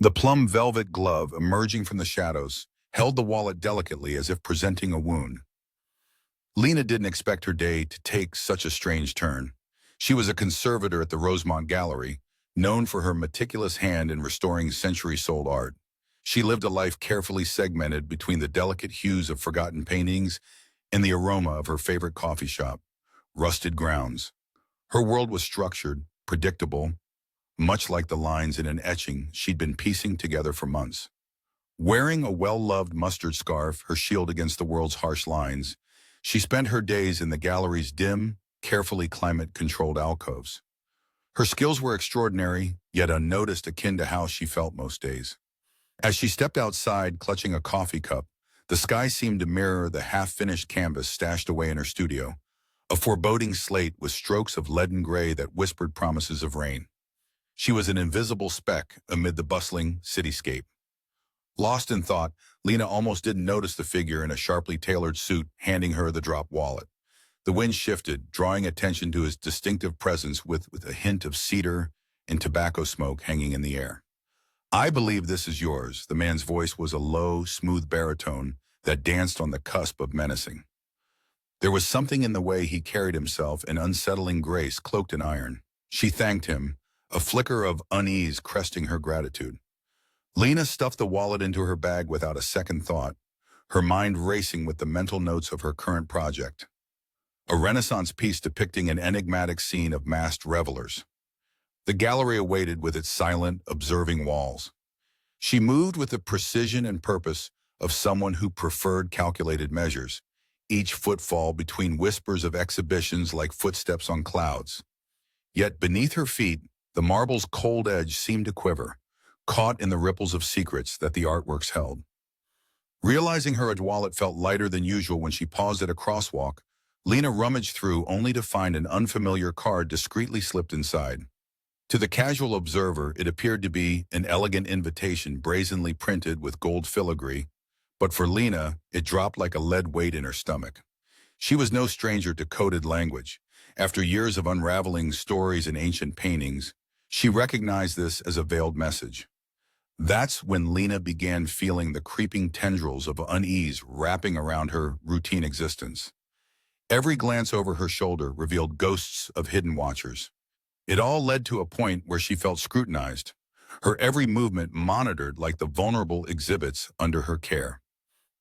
The plum velvet glove, emerging from the shadows, held the wallet delicately as if presenting a wound. Lena didn't expect her day to take such a strange turn. She was a conservator at the Rosemont Gallery, known for her meticulous hand in restoring century-old art. She lived a life carefully segmented between the delicate hues of forgotten paintings and the aroma of her favorite coffee shop, Rusted Grounds. Her world was structured, predictable, much like the lines in an etching she'd been piecing together for months. Wearing a well-loved mustard scarf, her shield against the world's harsh lines, she spent her days in the gallery's dim, carefully climate-controlled alcoves. Her skills were extraordinary, yet unnoticed, akin to how she felt most days. As she stepped outside, clutching a coffee cup, the sky seemed to mirror the half-finished canvas stashed away in her studio, a foreboding slate with strokes of leaden gray that whispered promises of rain. She was an invisible speck amid the bustling cityscape. Lost in thought, Lena almost didn't notice the figure in a sharply tailored suit handing her the drop wallet. The wind shifted, drawing attention to his distinctive presence with a hint of cedar and tobacco smoke hanging in the air. "I believe this is yours." The man's voice was a low, smooth baritone that danced on the cusp of menacing. There was something in the way he carried himself, an unsettling grace cloaked in iron. She thanked him, a flicker of unease cresting her gratitude. Lena stuffed the wallet into her bag without a second thought, her mind racing with the mental notes of her current project. A Renaissance piece depicting an enigmatic scene of masked revelers. The gallery awaited with its silent, observing walls. She moved with the precision and purpose of someone who preferred calculated measures, each footfall between whispers of exhibitions like footsteps on clouds. Yet beneath her feet, the marble's cold edge seemed to quiver, caught in the ripples of secrets that the artworks held. Realizing her wallet felt lighter than usual when she paused at a crosswalk, Lena rummaged through only to find an unfamiliar card discreetly slipped inside. To the casual observer, it appeared to be an elegant invitation brazenly printed with gold filigree, but for Lena, it dropped like a lead weight in her stomach. She was no stranger to coded language. After years of unraveling stories and ancient paintings, she recognized this as a veiled message. That's when Lena began feeling the creeping tendrils of unease wrapping around her routine existence. Every glance over her shoulder revealed ghosts of hidden watchers. It all led to a point where she felt scrutinized, her every movement monitored like the vulnerable exhibits under her care.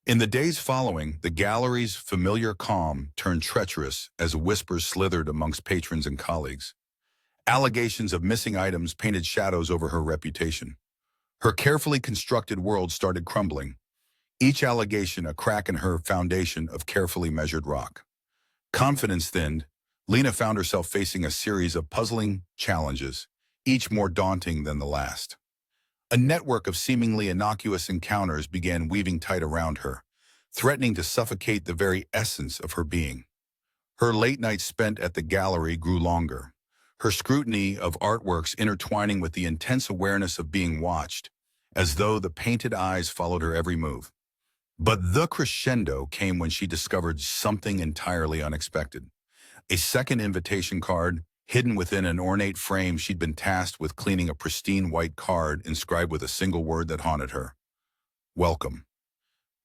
In the days following, the gallery's familiar calm turned treacherous as whispers slithered amongst patrons and colleagues. Allegations of missing items painted shadows over her reputation. Her carefully constructed world started crumbling, each allegation a crack in her foundation of carefully measured rock. Confidence thinned, Lena found herself facing a series of puzzling challenges, each more daunting than the last. A network of seemingly innocuous encounters began weaving tight around her, threatening to suffocate the very essence of her being. Her late nights spent at the gallery grew longer, her scrutiny of artworks intertwining with the intense awareness of being watched, as though the painted eyes followed her every move. But the crescendo came when she discovered something entirely unexpected. A second invitation card, hidden within an ornate frame she'd been tasked with cleaning, a pristine white card inscribed with a single word that haunted her: "Welcome."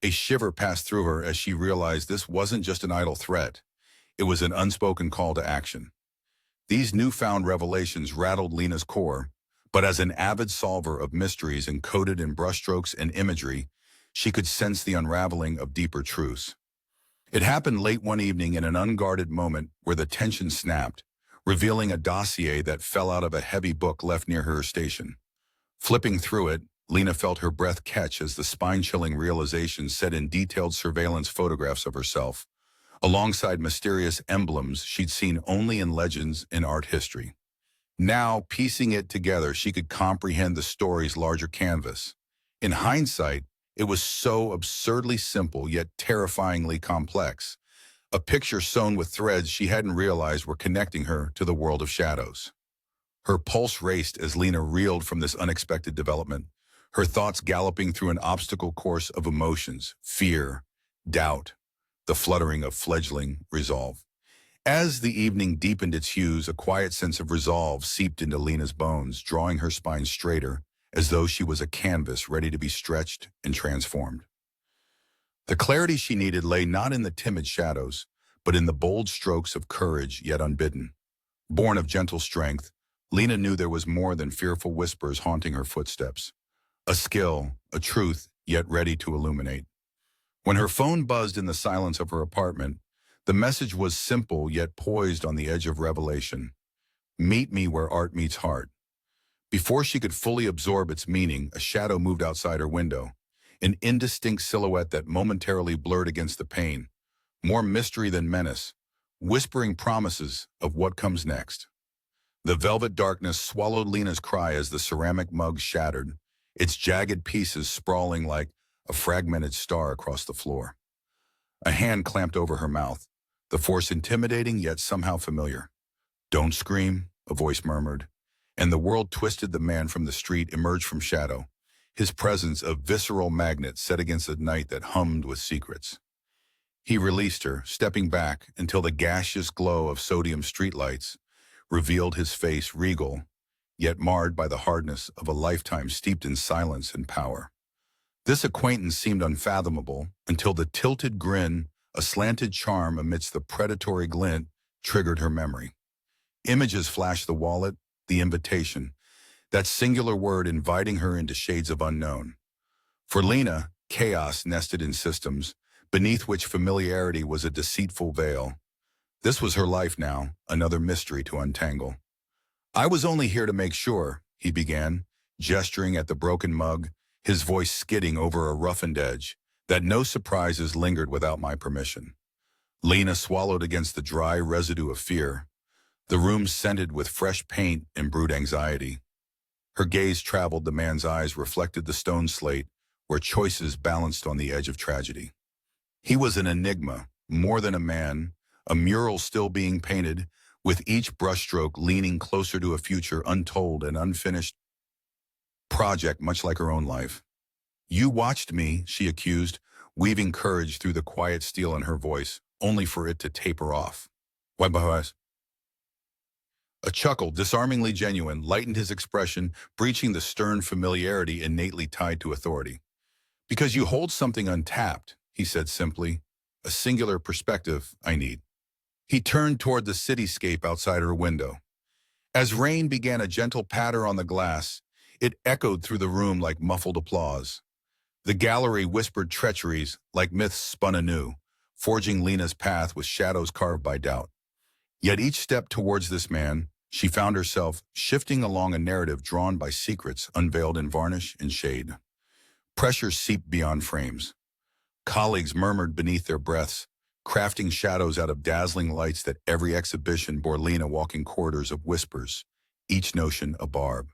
A shiver passed through her as she realized this wasn't just an idle threat. It was an unspoken call to action. These newfound revelations rattled Lena's core, but as an avid solver of mysteries encoded in brushstrokes and imagery, she could sense the unraveling of deeper truths. It happened late one evening in an unguarded moment where the tension snapped, revealing a dossier that fell out of a heavy book left near her station. Flipping through it, Lena felt her breath catch as the spine-chilling realization set in detailed surveillance photographs of herself, alongside mysterious emblems she'd seen only in legends in art history. Now, piecing it together, she could comprehend the story's larger canvas. In hindsight, it was so absurdly simple yet terrifyingly complex, a picture sewn with threads she hadn't realized were connecting her to the world of shadows. Her pulse raced as Lena reeled from this unexpected development, her thoughts galloping through an obstacle course of emotions: fear, doubt, the fluttering of fledgling resolve. As the evening deepened its hues, a quiet sense of resolve seeped into Lena's bones, drawing her spine straighter as though she was a canvas ready to be stretched and transformed. The clarity she needed lay not in the timid shadows, but in the bold strokes of courage yet unbidden. Born of gentle strength, Lena knew there was more than fearful whispers haunting her footsteps. A skill, a truth, yet ready to illuminate. When her phone buzzed in the silence of her apartment, the message was simple yet poised on the edge of revelation. Meet me where art meets heart. Before she could fully absorb its meaning, a shadow moved outside her window, an indistinct silhouette that momentarily blurred against the pane, more mystery than menace, whispering promises of what comes next. The velvet darkness swallowed Lena's cry as the ceramic mug shattered, its jagged pieces sprawling like a fragmented star across the floor. A hand clamped over her mouth, the force intimidating yet somehow familiar. "Don't scream," a voice murmured, and the world twisted. The man from the street emerged from shadow, his presence a visceral magnet set against a night that hummed with secrets. He released her, stepping back until the gaseous glow of sodium streetlights revealed his face regal, yet marred by the hardness of a lifetime steeped in silence and power. This acquaintance seemed unfathomable until the tilted grin, a slanted charm amidst the predatory glint, triggered her memory. Images flashed: the wallet, the invitation, that singular word inviting her into shades of unknown. For Lena, chaos nested in systems, beneath which familiarity was a deceitful veil. This was her life now, another mystery to untangle. "I was only here to make sure," he began, gesturing at the broken mug, his voice skidding over a roughened edge, "that no surprises lingered without my permission." Lena swallowed against the dry residue of fear. The room scented with fresh paint and brewed anxiety. Her gaze traveled. The man's eyes reflected the stone slate, where choices balanced on the edge of tragedy. He was an enigma, more than a man, a mural still being painted, with each brushstroke leaning closer to a future untold and unfinished project much like her own life. "You watched me," she accused, weaving courage through the quiet steel in her voice, only for it to taper off. "Why, boys?" A chuckle, disarmingly genuine, lightened his expression, breaching the stern familiarity innately tied to authority. "Because you hold something untapped," he said simply, "a singular perspective I need." He turned toward the cityscape outside her window. As rain began a gentle patter on the glass, it echoed through the room like muffled applause. The gallery whispered treacheries like myths spun anew, forging Lena's path with shadows carved by doubt. Yet each step towards this man, she found herself shifting along a narrative drawn by secrets unveiled in varnish and shade. Pressure seeped beyond frames. Colleagues murmured beneath their breaths, crafting shadows out of dazzling lights that every exhibition bore Lena walking corridors of whispers, each notion a barb.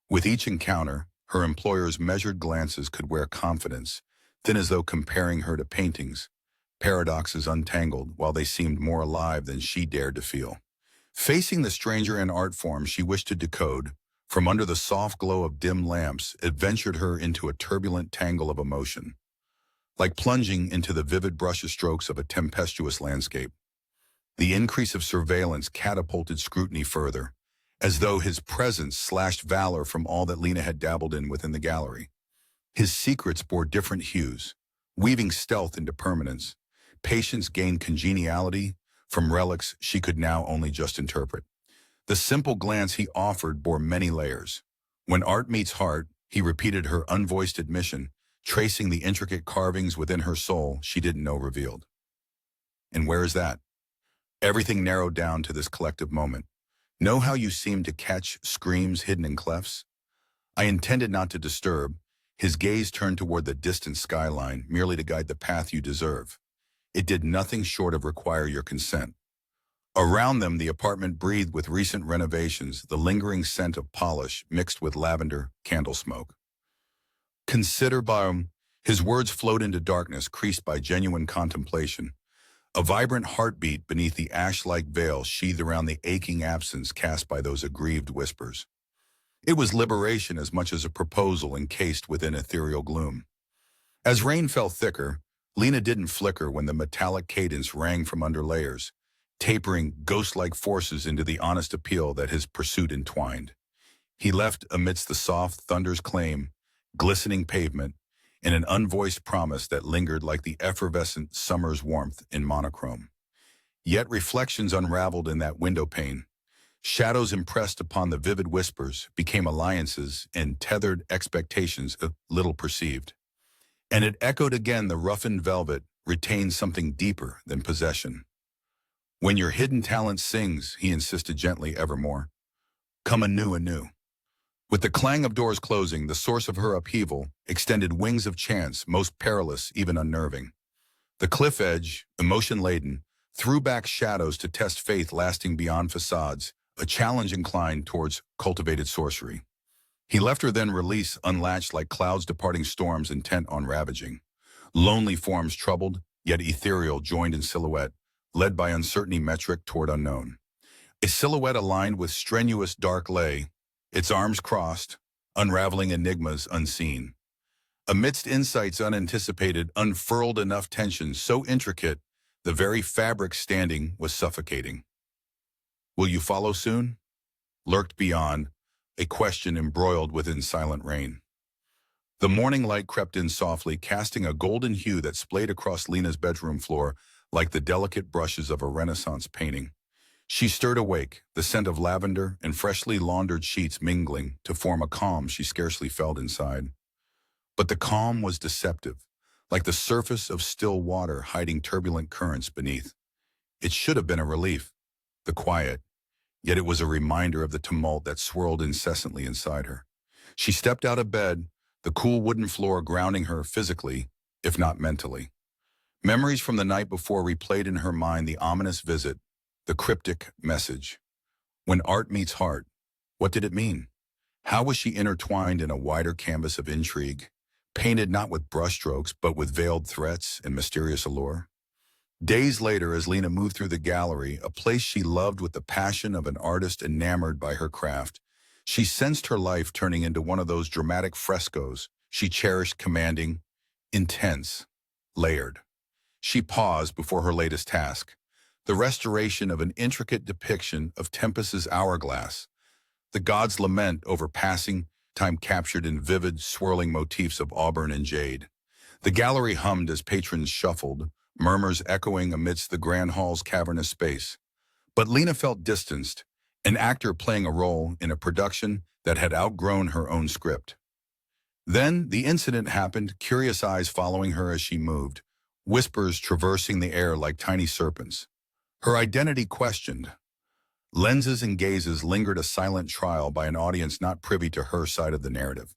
With each encounter, her employer's measured glances could wear confidence, thin as though comparing her to paintings, paradoxes untangled while they seemed more alive than she dared to feel. Facing the stranger in art form she wished to decode, from under the soft glow of dim lamps, it ventured her into a turbulent tangle of emotion. Like plunging into the vivid brushstrokes of a tempestuous landscape. The increase of surveillance catapulted scrutiny further, as though his presence slashed valor from all that Lena had dabbled in within the gallery. His secrets bore different hues, weaving stealth into permanence. Patience gained congeniality from relics she could now only just interpret. The simple glance he offered bore many layers. When art meets heart, he repeated her unvoiced admission, tracing the intricate carvings within her soul she didn't know revealed. And where is that? Everything narrowed down to this collective moment. Know how you seem to catch screams hidden in clefts? I intended not to disturb. His gaze turned toward the distant skyline, merely to guide the path you deserve. It did nothing short of require your consent. Around them, the apartment breathed with recent renovations, the lingering scent of polish mixed with lavender candle smoke. Consider Baum. His words flowed into darkness, creased by genuine contemplation. A vibrant heartbeat beneath the ash-like veil sheathed around the aching absence cast by those aggrieved whispers. It was liberation as much as a proposal encased within ethereal gloom. As rain fell thicker, Lena didn't flicker when the metallic cadence rang from under layers, tapering ghost-like forces into the honest appeal that his pursuit entwined. He left amidst the soft thunder's claim, glistening pavement, and an unvoiced promise that lingered like the effervescent summer's warmth in monochrome. Yet reflections unraveled in that window pane. Shadows impressed upon the vivid whispers became alliances and tethered expectations of little perceived. And it echoed again, the roughened velvet retained something deeper than possession. When your hidden talent sings, he insisted gently evermore, come anew. With the clang of doors closing, the source of her upheaval extended wings of chance, most perilous, even unnerving. The cliff edge, emotion-laden, threw back shadows to test faith lasting beyond facades, a challenge inclined towards cultivated sorcery. He left her then release unlatched like clouds departing storms intent on ravaging. Lonely forms troubled, yet ethereal joined in silhouette, led by uncertainty metric toward unknown. A silhouette aligned with strenuous dark lay, its arms crossed, unraveling enigmas unseen. Amidst insights unanticipated, unfurled enough tension so intricate, the very fabric standing was suffocating. Will you follow soon? Lurked beyond, a question embroiled within silent rain. The morning light crept in softly, casting a golden hue that splayed across Lena's bedroom floor like the delicate brushes of a Renaissance painting. She stirred awake, the scent of lavender and freshly laundered sheets mingling to form a calm she scarcely felt inside. But the calm was deceptive, like the surface of still water hiding turbulent currents beneath. It should have been a relief, the quiet, yet it was a reminder of the tumult that swirled incessantly inside her. She stepped out of bed, the cool wooden floor grounding her physically, if not mentally. Memories from the night before replayed in her mind the ominous visit, the cryptic message. When art meets heart, what did it mean? How was she intertwined in a wider canvas of intrigue, painted not with brushstrokes but with veiled threats and mysterious allure? Days later, as Lena moved through the gallery, a place she loved with the passion of an artist enamored by her craft, she sensed her life turning into one of those dramatic frescoes she cherished, commanding, intense, layered. She paused before her latest task, the restoration of an intricate depiction of Tempest's hourglass, the god's lament over passing time captured in vivid, swirling motifs of auburn and jade. The gallery hummed as patrons shuffled, murmurs echoing amidst the grand hall's cavernous space. But Lena felt distanced, an actor playing a role in a production that had outgrown her own script. Then the incident happened, curious eyes following her as she moved, whispers traversing the air like tiny serpents. Her identity questioned. Lenses and gazes lingered, a silent trial by an audience not privy to her side of the narrative.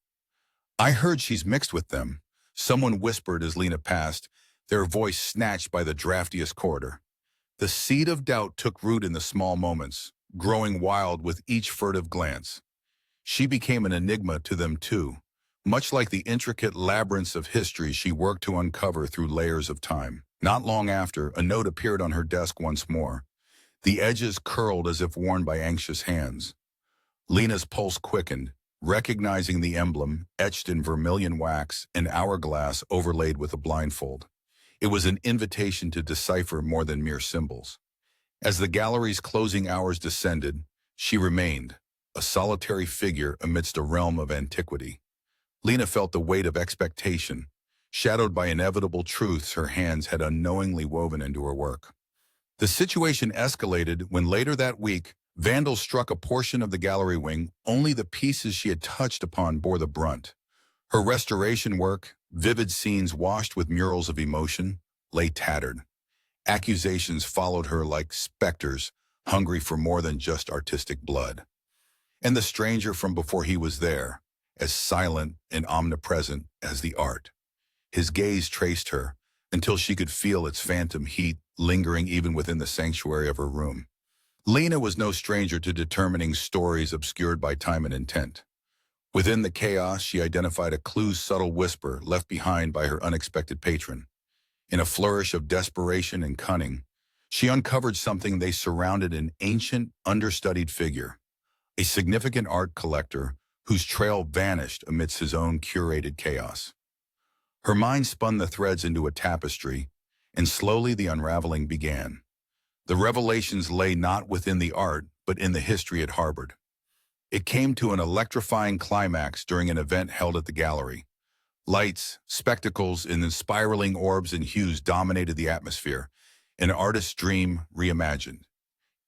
I heard she's mixed with them, someone whispered as Lena passed, their voice snatched by the draftiest corridor. The seed of doubt took root in the small moments, growing wild with each furtive glance. She became an enigma to them too, much like the intricate labyrinths of history she worked to uncover through layers of time. Not long after, a note appeared on her desk once more, the edges curled as if worn by anxious hands. Lena's pulse quickened, recognizing the emblem, etched in vermilion wax, an hourglass overlaid with a blindfold. It was an invitation to decipher more than mere symbols. As the gallery's closing hours descended, she remained, a solitary figure amidst a realm of antiquity. Lena felt the weight of expectation, shadowed by inevitable truths her hands had unknowingly woven into her work. The situation escalated when later that week, vandals struck a portion of the gallery wing. Only the pieces she had touched upon bore the brunt. Her restoration work, vivid scenes washed with murals of emotion, lay tattered. Accusations followed her like specters, hungry for more than just artistic blood. And the stranger from before he was there, as silent and omnipresent as the art. His gaze traced her until she could feel its phantom heat lingering even within the sanctuary of her room. Lena was no stranger to determining stories obscured by time and intent. Within the chaos, she identified a clue's subtle whisper left behind by her unexpected patron. In a flourish of desperation and cunning, she uncovered something they surrounded: an ancient, understudied figure, a significant art collector whose trail vanished amidst his own curated chaos. Her mind spun the threads into a tapestry, and slowly the unraveling began. The revelations lay not within the art, but in the history it harbored. It came to an electrifying climax during an event held at the gallery. Lights, spectacles, and spiraling orbs and hues dominated the atmosphere, an artist's dream reimagined.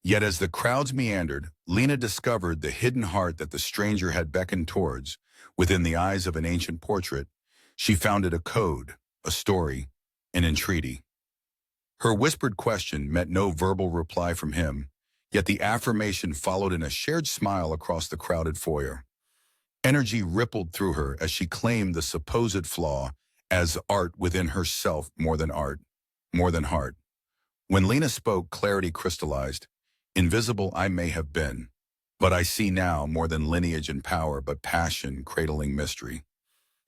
Yet as the crowds meandered, Lena discovered the hidden heart that the stranger had beckoned towards. Within the eyes of an ancient portrait, she found it a code, a story, an entreaty. Her whispered question met no verbal reply from him, yet the affirmation followed in a shared smile across the crowded foyer. Energy rippled through her as she claimed the supposed flaw as art within herself more than art, more than heart. When Lena spoke, clarity crystallized. Invisible I may have been, but I see now more than lineage and power, but passion cradling mystery.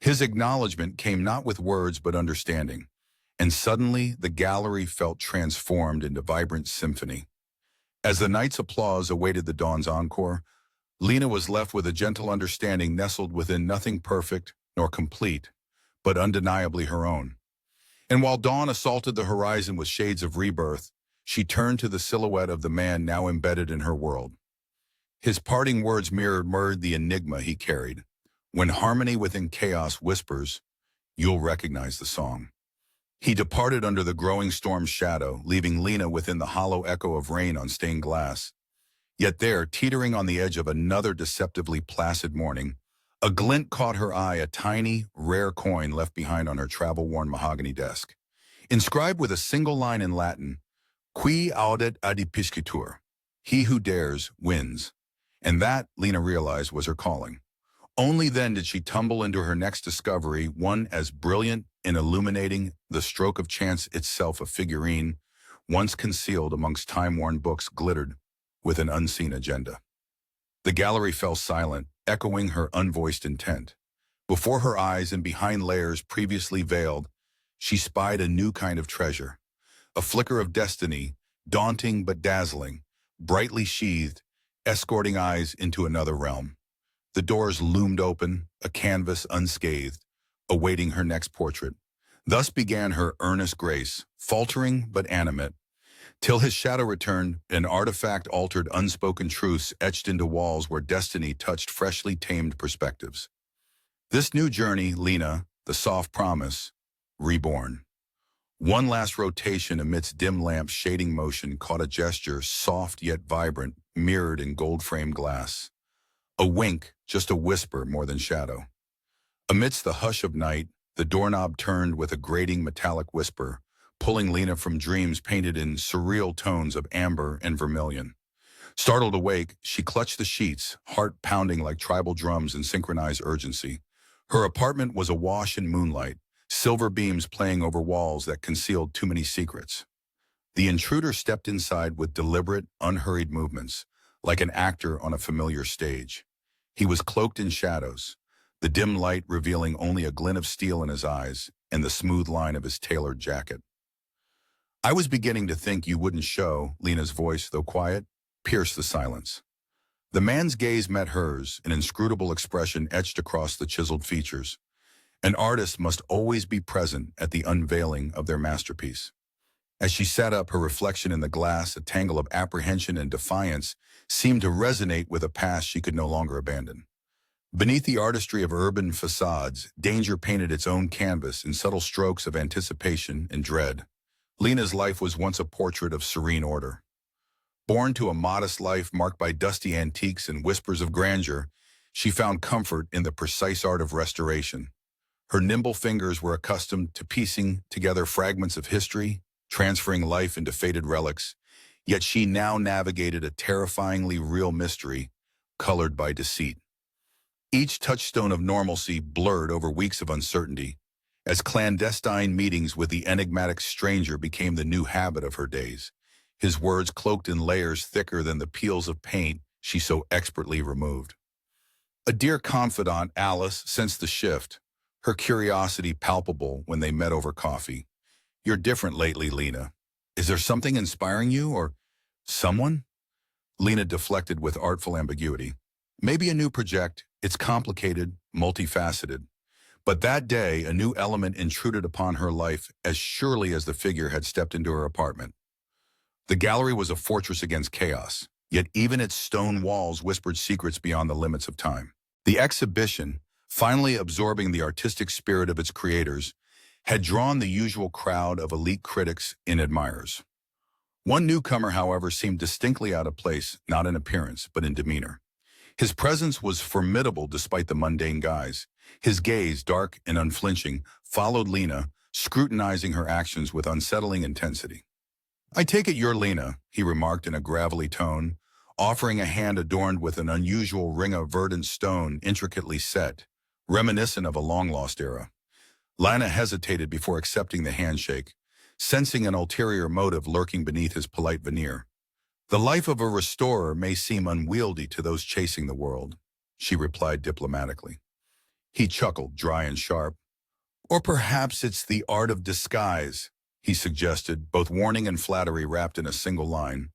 His acknowledgement came not with words but understanding, and suddenly the gallery felt transformed into vibrant symphony. As the night's applause awaited the dawn's encore, Lena was left with a gentle understanding nestled within nothing perfect nor complete, but undeniably her own. And while dawn assaulted the horizon with shades of rebirth, she turned to the silhouette of the man now embedded in her world. His parting words mirrored the enigma he carried. When harmony within chaos whispers, you'll recognize the song. He departed under the growing storm's shadow, leaving Lena within the hollow echo of rain on stained glass. Yet there, teetering on the edge of another deceptively placid morning, a glint caught her eye, a tiny, rare coin left behind on her travel-worn mahogany desk. Inscribed with a single line in Latin, Qui audet adipiscitur, he who dares wins. And that, Lena realized, was her calling. Only then did she tumble into her next discovery, one as brilliant in illuminating the stroke of chance itself. A figurine, once concealed amongst time-worn books, glittered with an unseen agenda. The gallery fell silent, echoing her unvoiced intent. Before her eyes and behind layers previously veiled, she spied a new kind of treasure. A flicker of destiny, daunting but dazzling, brightly sheathed, escorting eyes into another realm. The doors loomed open, a canvas unscathed, awaiting her next portrait. Thus began her earnest grace, faltering but animate, till his shadow returned, an artifact altered unspoken truths etched into walls where destiny touched freshly tamed perspectives. This new journey, Lena, the soft promise, reborn. One last rotation amidst dim lamps' shading motion caught a gesture, soft yet vibrant, mirrored in gold-framed glass. A wink, just a whisper more than shadow. Amidst the hush of night, the doorknob turned with a grating metallic whisper, pulling Lena from dreams painted in surreal tones of amber and vermilion. Startled awake, she clutched the sheets, heart pounding like tribal drums in synchronized urgency. Her apartment was awash in moonlight, silver beams playing over walls that concealed too many secrets. The intruder stepped inside with deliberate, unhurried movements, like an actor on a familiar stage. He was cloaked in shadows, the dim light revealing only a glint of steel in his eyes and the smooth line of his tailored jacket. I was beginning to think you wouldn't show, Lena's voice, though quiet, pierced the silence. The man's gaze met hers, an inscrutable expression etched across the chiseled features. An artist must always be present at the unveiling of their masterpiece. As she sat up, her reflection in the glass, a tangle of apprehension and defiance, seemed to resonate with a past she could no longer abandon. Beneath the artistry of urban facades, danger painted its own canvas in subtle strokes of anticipation and dread. Lena's life was once a portrait of serene order. Born to a modest life marked by dusty antiques and whispers of grandeur, she found comfort in the precise art of restoration. Her nimble fingers were accustomed to piecing together fragments of history, transferring life into faded relics, yet she now navigated a terrifyingly real mystery, colored by deceit. Each touchstone of normalcy blurred over weeks of uncertainty, as clandestine meetings with the enigmatic stranger became the new habit of her days, his words cloaked in layers thicker than the peels of paint she so expertly removed. A dear confidant, Alice, sensed the shift, her curiosity palpable when they met over coffee. "You're different lately, Lena. Is there something inspiring you, or someone?" Lena deflected with artful ambiguity. "Maybe a new project. It's complicated, multifaceted." But that day, a new element intruded upon her life as surely as the figure had stepped into her apartment. The gallery was a fortress against chaos. yet even its stone walls whispered secrets beyond the limits of time. The exhibition, finally absorbing the artistic spirit of its creators, had drawn the usual crowd of elite critics and admirers. One newcomer, however, seemed distinctly out of place, not in appearance, but in demeanor. His presence was formidable despite the mundane guise. His gaze, dark and unflinching, followed Lena, scrutinizing her actions with unsettling intensity. "I take it you're Lena," he remarked in a gravelly tone, offering a hand adorned with an unusual ring of verdant stone intricately set, reminiscent of a long-lost era. Lena hesitated before accepting the handshake, sensing an ulterior motive lurking beneath his polite veneer. "The life of a restorer may seem unwieldy to those chasing the world," she replied diplomatically. He chuckled, dry and sharp. "Or perhaps it's the art of disguise," he suggested, both warning and flattery wrapped in a single line.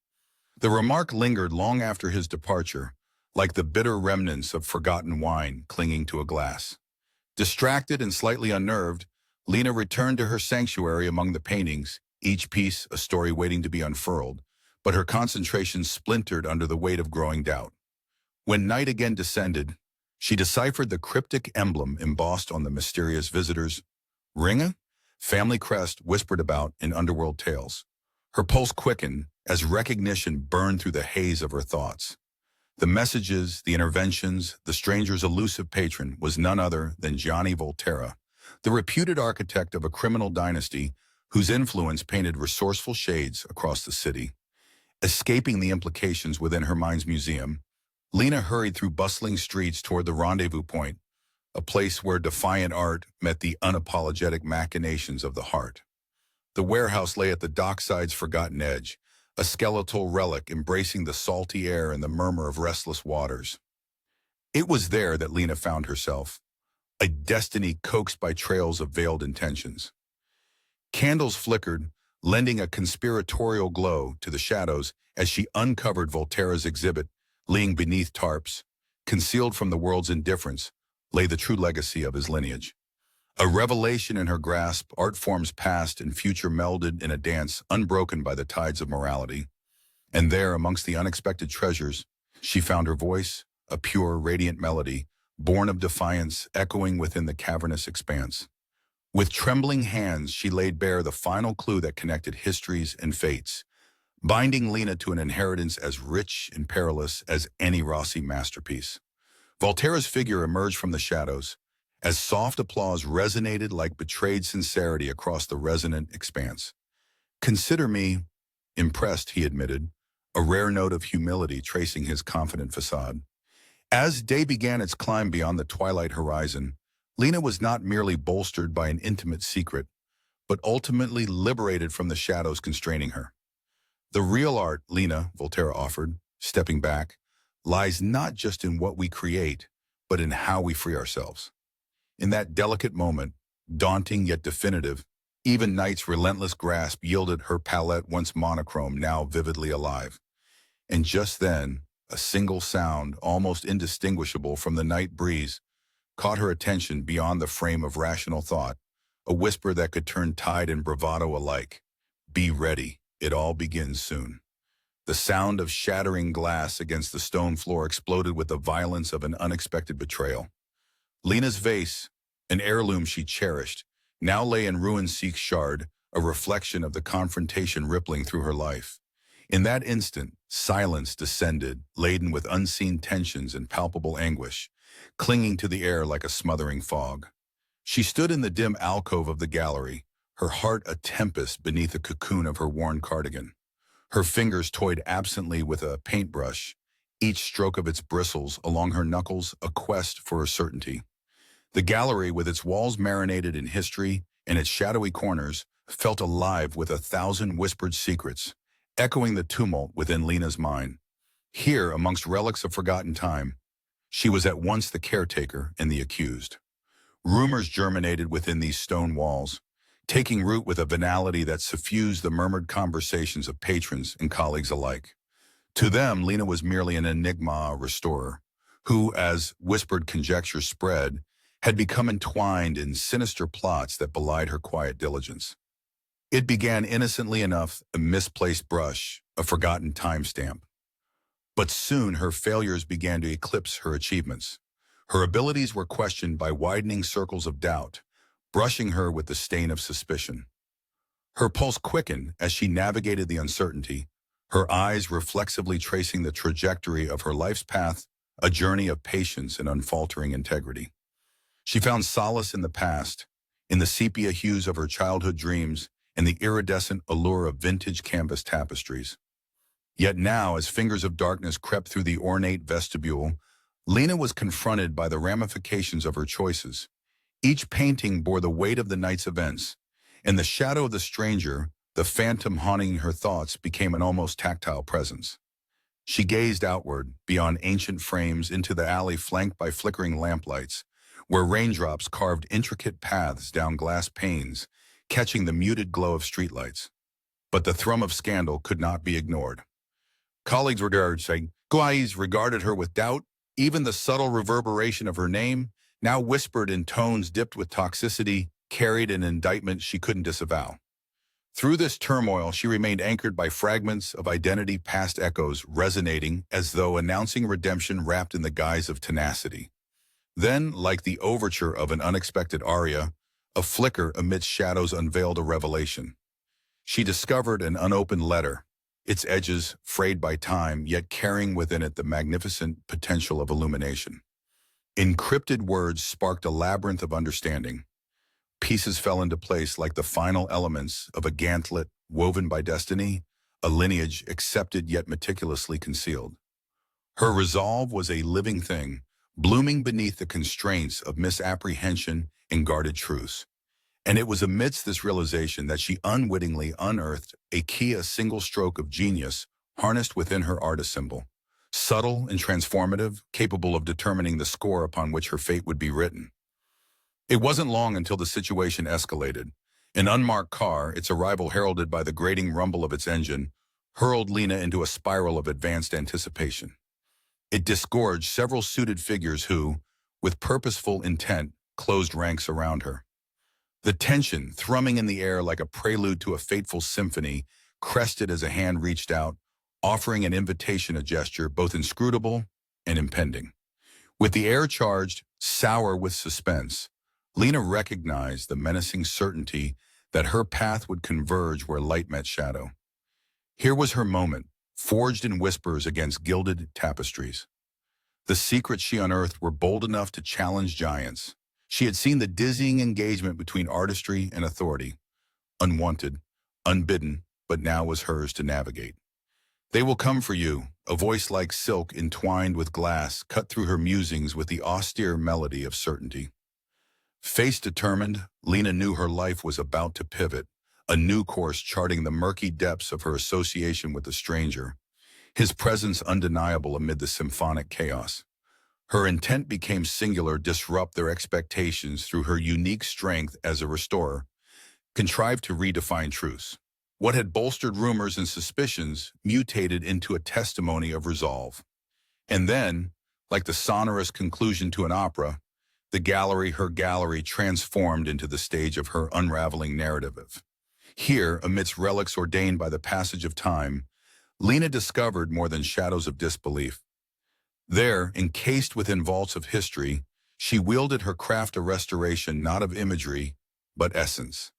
The remark lingered long after his departure, like the bitter remnants of forgotten wine clinging to a glass. Distracted and slightly unnerved, Lena returned to her sanctuary among the paintings, each piece a story waiting to be unfurled, but her concentration splintered under the weight of growing doubt. When night again descended, she deciphered the cryptic emblem embossed on the mysterious visitor's ring, family crest whispered about in underworld tales. Her pulse quickened as recognition burned through the haze of her thoughts. The messages, the interventions, the stranger's elusive patron was none other than Gianni Volterra, the reputed architect of a criminal dynasty whose influence painted resourceful shades across the city. Escaping the implications within her mind's museum, Lena hurried through bustling streets toward the rendezvous point, a place where defiant art met the unapologetic machinations of the heart. The warehouse lay at the dockside's forgotten edge, a skeletal relic embracing the salty air and the murmur of restless waters. It was there that Lena found herself, a destiny coaxed by trails of veiled intentions. Candles flickered, lending a conspiratorial glow to the shadows as she uncovered Volterra's exhibit, laying beneath tarps. Concealed from the world's indifference lay the true legacy of his lineage. A revelation in her grasp, art forms past and future melded in a dance unbroken by the tides of morality. And there, amongst the unexpected treasures, she found her voice, a pure, radiant melody, born of defiance, echoing within the cavernous expanse. With trembling hands, she laid bare the final clue that connected histories and fates, binding Lena to an inheritance as rich and perilous as any Rossi masterpiece. Volterra's figure emerged from the shadows, as soft applause resonated like betrayed sincerity across the resonant expanse. "Consider me impressed," he admitted, a rare note of humility tracing his confident facade. As day began its climb beyond the twilight horizon, Lena was not merely bolstered by an intimate secret, but ultimately liberated from the shadows constraining her. "The real art," Lena, Volterra offered, stepping back, "lies not just in what we create, but in how we free ourselves." In that delicate moment, daunting yet definitive, even night's relentless grasp yielded her palette once monochrome, now vividly alive. And just then, a single sound, almost indistinguishable from the night breeze, caught her attention beyond the frame of rational thought, a whisper that could turn tide and bravado alike. "Be ready, it all begins soon." The sound of shattering glass against the stone floor exploded with the violence of an unexpected betrayal. Lena's vase, an heirloom she cherished, now lay in ruined shard, a reflection of the confrontation rippling through her life. In that instant, silence descended, laden with unseen tensions and palpable anguish, clinging to the air like a smothering fog. She stood in the dim alcove of the gallery, her heart a tempest beneath the cocoon of her worn cardigan. Her fingers toyed absently with a paintbrush, each stroke of its bristles along her knuckles a quest for a certainty. The gallery, with its walls marinated in history and its shadowy corners, felt alive with 1,000 whispered secrets, echoing the tumult within Lena's mind. Here, amongst relics of forgotten time, she was at once the caretaker and the accused. Rumors germinated within these stone walls, taking root with a venality that suffused the murmured conversations of patrons and colleagues alike. To them, Lena was merely an enigma, a restorer, who, as whispered conjecture spread, had become entwined in sinister plots that belied her quiet diligence. It began innocently enough, a misplaced brush, a forgotten timestamp. But soon her failures began to eclipse her achievements. Her abilities were questioned by widening circles of doubt, brushing her with the stain of suspicion. Her pulse quickened as she navigated the uncertainty, her eyes reflexively tracing the trajectory of her life's path, a journey of patience and unfaltering integrity. She found solace in the past, in the sepia hues of her childhood dreams, and the iridescent allure of vintage canvas tapestries. Yet now, as fingers of darkness crept through the ornate vestibule, Lena was confronted by the ramifications of her choices. Each painting bore the weight of the night's events, and the shadow of the stranger, the phantom haunting her thoughts, became an almost tactile presence. She gazed outward, beyond ancient frames, into the alley flanked by flickering lamplights, where raindrops carved intricate paths down glass panes, catching the muted glow of streetlights. But the thrum of scandal could not be ignored. Colleagues regarded her with doubt. Even the subtle reverberation of her name, now whispered in tones dipped with toxicity, carried an indictment she couldn't disavow. Through this turmoil, she remained anchored by fragments of identity, past echoes resonating as though announcing redemption wrapped in the guise of tenacity. Then, like the overture of an unexpected aria, a flicker amidst shadows unveiled a revelation. She discovered an unopened letter, its edges frayed by time, yet carrying within it the magnificent potential of illumination. Encrypted words sparked a labyrinth of understanding. Pieces fell into place like the final elements of a gauntlet woven by destiny, a lineage accepted yet meticulously concealed. Her resolve was a living thing, blooming beneath the constraints of misapprehension and guarded truths. And it was amidst this realization that she unwittingly unearthed a single stroke of genius harnessed within her artist symbol. Subtle and transformative, capable of determining the score upon which her fate would be written. It wasn't long until the situation escalated. An unmarked car, its arrival heralded by the grating rumble of its engine, hurled Lena into a spiral of advanced anticipation. It disgorged several suited figures who, with purposeful intent, closed ranks around her. The tension, thrumming in the air like a prelude to a fateful symphony, crested as a hand reached out, offering an invitation, a gesture both inscrutable and impending. With the air charged, sour with suspense, Lena recognized the menacing certainty that her path would converge where light met shadow. Here was her moment, forged in whispers against gilded tapestries. The secrets she unearthed were bold enough to challenge giants. She had seen the dizzying engagement between artistry and authority, unwanted, unbidden, but now was hers to navigate. They will come for you, a voice like silk entwined with glass cut through her musings with the austere melody of certainty. Face determined, Lena knew her life was about to pivot, a new course charting the murky depths of her association with the stranger, his presence undeniable amid the symphonic chaos. Her intent became singular, disrupt their expectations through her unique strength as a restorer, contrived to redefine truths. What had bolstered rumors and suspicions mutated into a testimony of resolve. And then, like the sonorous conclusion to an opera, her gallery transformed into the stage of her unraveling narrative. Here, amidst relics ordained by the passage of time, Lena discovered more than shadows of disbelief. There, encased within vaults of history, she wielded her craft of restoration not of imagery, but essence.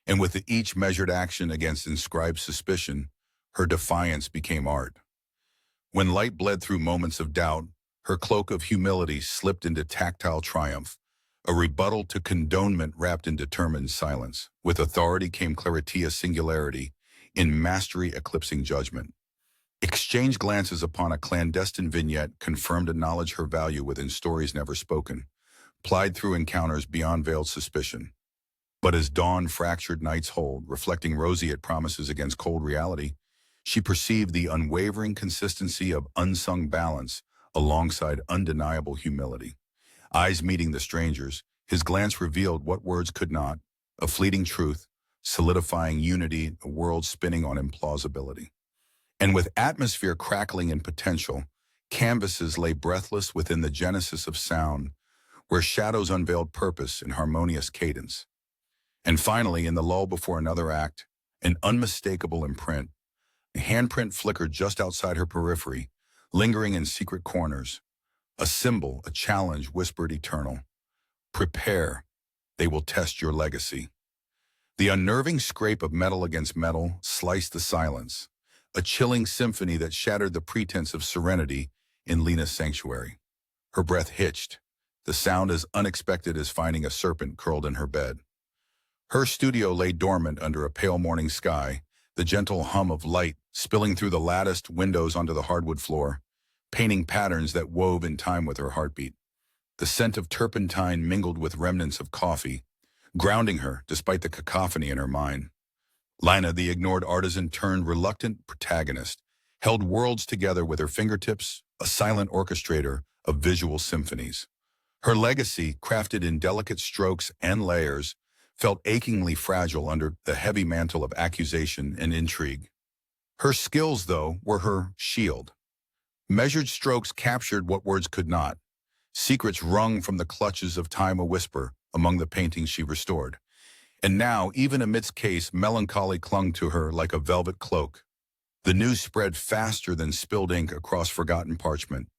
And with each measured action against inscribed suspicion, her defiance became art. When light bled through moments of doubt, her cloak of humility slipped into tactile triumph, a rebuttal to condonement wrapped in determined silence. With authority came clarity, singularity, in mastery eclipsing judgment. Exchanged glances upon a clandestine vignette confirmed a knowledge her value within stories never spoken, plied through encounters beyond veiled suspicion. But as dawn fractured night's hold, reflecting roseate promises against cold reality, she perceived the unwavering consistency of unsung balance alongside undeniable humility. Eyes meeting the stranger's, his glance revealed what words could not, a fleeting truth, solidifying unity, a world spinning on implausibility. And with atmosphere crackling in potential, canvases lay breathless within the genesis of sound, where shadows unveiled purpose in harmonious cadence. And finally, in the lull before another act, an unmistakable imprint, a handprint flickered just outside her periphery, lingering in secret corners. A symbol, a challenge whispered eternal. Prepare, they will test your legacy. The unnerving scrape of metal against metal sliced the silence, a chilling symphony that shattered the pretense of serenity in Lena's sanctuary. Her breath hitched, the sound as unexpected as finding a serpent curled in her bed. Her studio lay dormant under a pale morning sky, the gentle hum of light spilling through the latticed windows onto the hardwood floor, painting patterns that wove in time with her heartbeat. The scent of turpentine mingled with remnants of coffee, grounding her despite the cacophony in her mind. Lina, the ignored artisan turned reluctant protagonist, held worlds together with her fingertips, a silent orchestrator of visual symphonies. Her legacy, crafted in delicate strokes and layers, felt achingly fragile under the heavy mantle of accusation and intrigue. Her skills, though, were her shield. Measured strokes captured what words could not. Secrets wrung from the clutches of time a whisper among the paintings she restored. And now, even amidst chaos, melancholy clung to her like a velvet cloak. The news spread faster than spilled ink across forgotten parchment.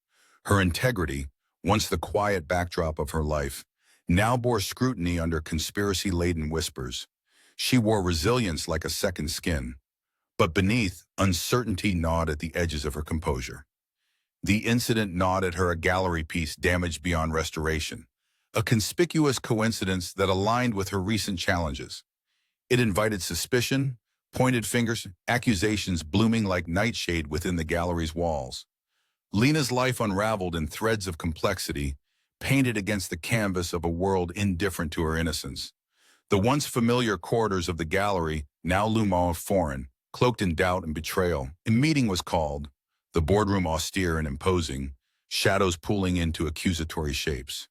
Her integrity, once the quiet backdrop of her life, now bore scrutiny under conspiracy-laden whispers. She wore resilience like a second skin. But beneath, uncertainty gnawed at the edges of her composure. The incident gnawed at her, a gallery piece damaged beyond restoration, a conspicuous coincidence that aligned with her recent challenges. It invited suspicion, pointed fingers, accusations blooming like nightshade within the gallery's walls. Lena's life unraveled in threads of complexity, painted against the canvas of a world indifferent to her innocence. The once familiar corridors of the gallery now loomed foreign, cloaked in doubt and betrayal. A meeting was called, the boardroom austere and imposing, shadows pooling into accusatory shapes.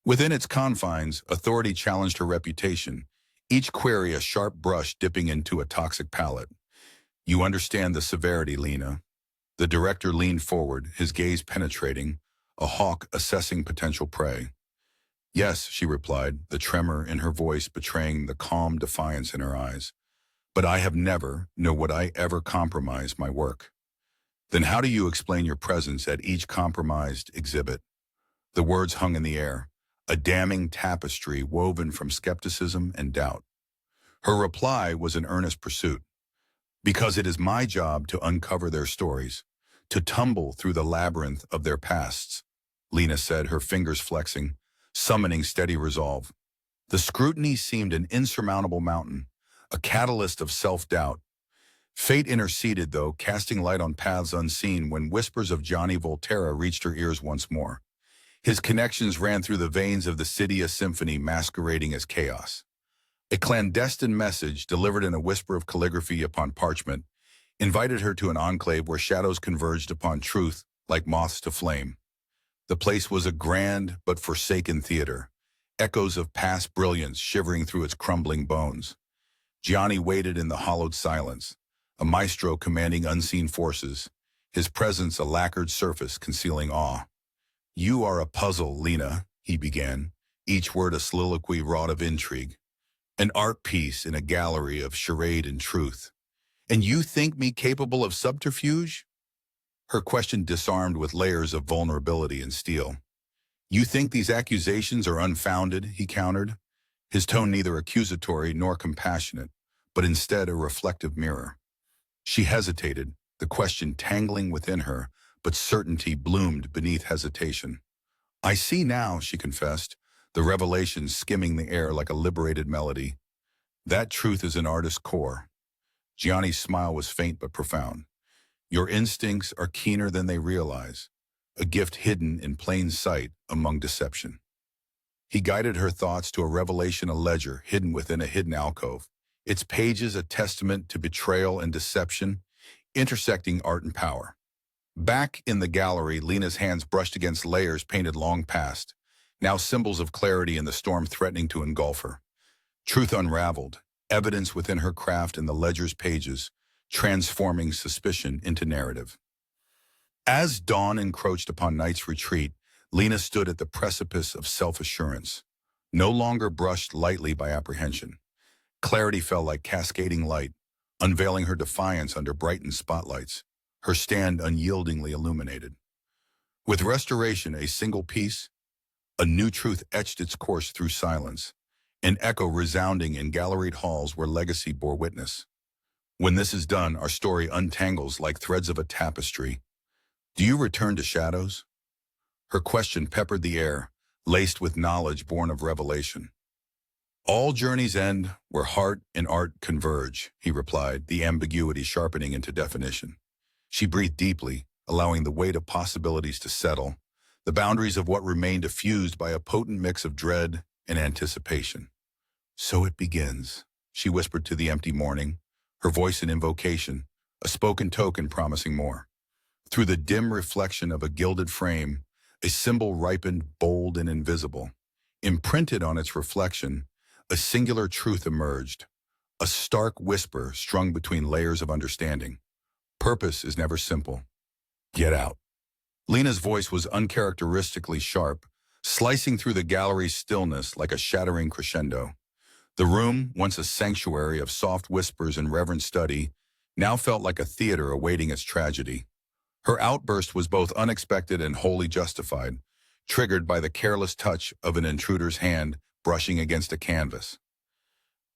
Within its confines, authority challenged her reputation, each query a sharp brush dipping into a toxic palette. You understand the severity, Lena. The director leaned forward, his gaze penetrating, a hawk assessing potential prey. Yes, she replied, the tremor in her voice betraying the calm defiance in her eyes. But I have never, nor would I ever compromise my work. Then how do you explain your presence at each compromised exhibit? The words hung in the air, a damning tapestry woven from skepticism and doubt. Her reply was an earnest pursuit. Because it is my job to uncover their stories, to tumble through the labyrinth of their pasts, Lena said, her fingers flexing, summoning steady resolve. The scrutiny seemed an insurmountable mountain, a catalyst of self-doubt. Fate interceded, though, casting light on paths unseen when whispers of Johnny Volterra reached her ears once more. His connections ran through the veins of the city, a symphony masquerading as chaos. A clandestine message, delivered in a whisper of calligraphy upon parchment, invited her to an enclave where shadows converged upon truth like moths to flame. The place was a grand but forsaken theater, echoes of past brilliance shivering through its crumbling bones. Gianni waited in the hollowed silence, a maestro commanding unseen forces, his presence a lacquered surface concealing awe. You are a puzzle, Lena, he began, each word a soliloquy wrought of intrigue. An art piece in a gallery of charade and truth. And you think me capable of subterfuge? Her question disarmed with layers of vulnerability and steel. You think these accusations are unfounded, he countered, his tone neither accusatory nor compassionate, but instead a reflective mirror. She hesitated, the question tangling within her, but certainty bloomed beneath hesitation. I see now, she confessed, the revelation skimming the air like a liberated melody. That truth is an artist's core. Gianni's smile was faint but profound. Your instincts are keener than they realize, a gift hidden in plain sight among deception. He guided her thoughts to a revelation, a ledger hidden within a hidden alcove, its pages a testament to betrayal and deception, intersecting art and power. Back in the gallery, Lena's hands brushed against layers painted long past, now symbols of clarity in the storm threatening to engulf her. Truth unraveled, evidence within her craft in the ledger's pages, transforming suspicion into narrative. As dawn encroached upon night's retreat, Lena stood at the precipice of self-assurance, no longer brushed lightly by apprehension. Clarity fell like cascading light, unveiling her defiance under brightened spotlights, her stand unyieldingly illuminated. With restoration, a single piece, a new truth etched its course through silence, an echo resounding in galleried halls where legacy bore witness. When this is done, our story untangles like threads of a tapestry. Do you return to shadows? Her question peppered the air, laced with knowledge born of revelation. All journeys end where heart and art converge, he replied, the ambiguity sharpening into definition. She breathed deeply, allowing the weight of possibilities to settle, the boundaries of what remained diffused by a potent mix of dread and anticipation. So it begins, she whispered to the empty morning, her voice an invocation, a spoken token promising more. Through the dim reflection of a gilded frame, a symbol ripened bold and invisible. Imprinted on its reflection, a singular truth emerged, a stark whisper strung between layers of understanding. Purpose is never simple. Get out. Lena's voice was uncharacteristically sharp, slicing through the gallery's stillness like a shattering crescendo. The room, once a sanctuary of soft whispers and reverent study, now felt like a theater awaiting its tragedy. Her outburst was both unexpected and wholly justified, triggered by the careless touch of an intruder's hand brushing against a canvas.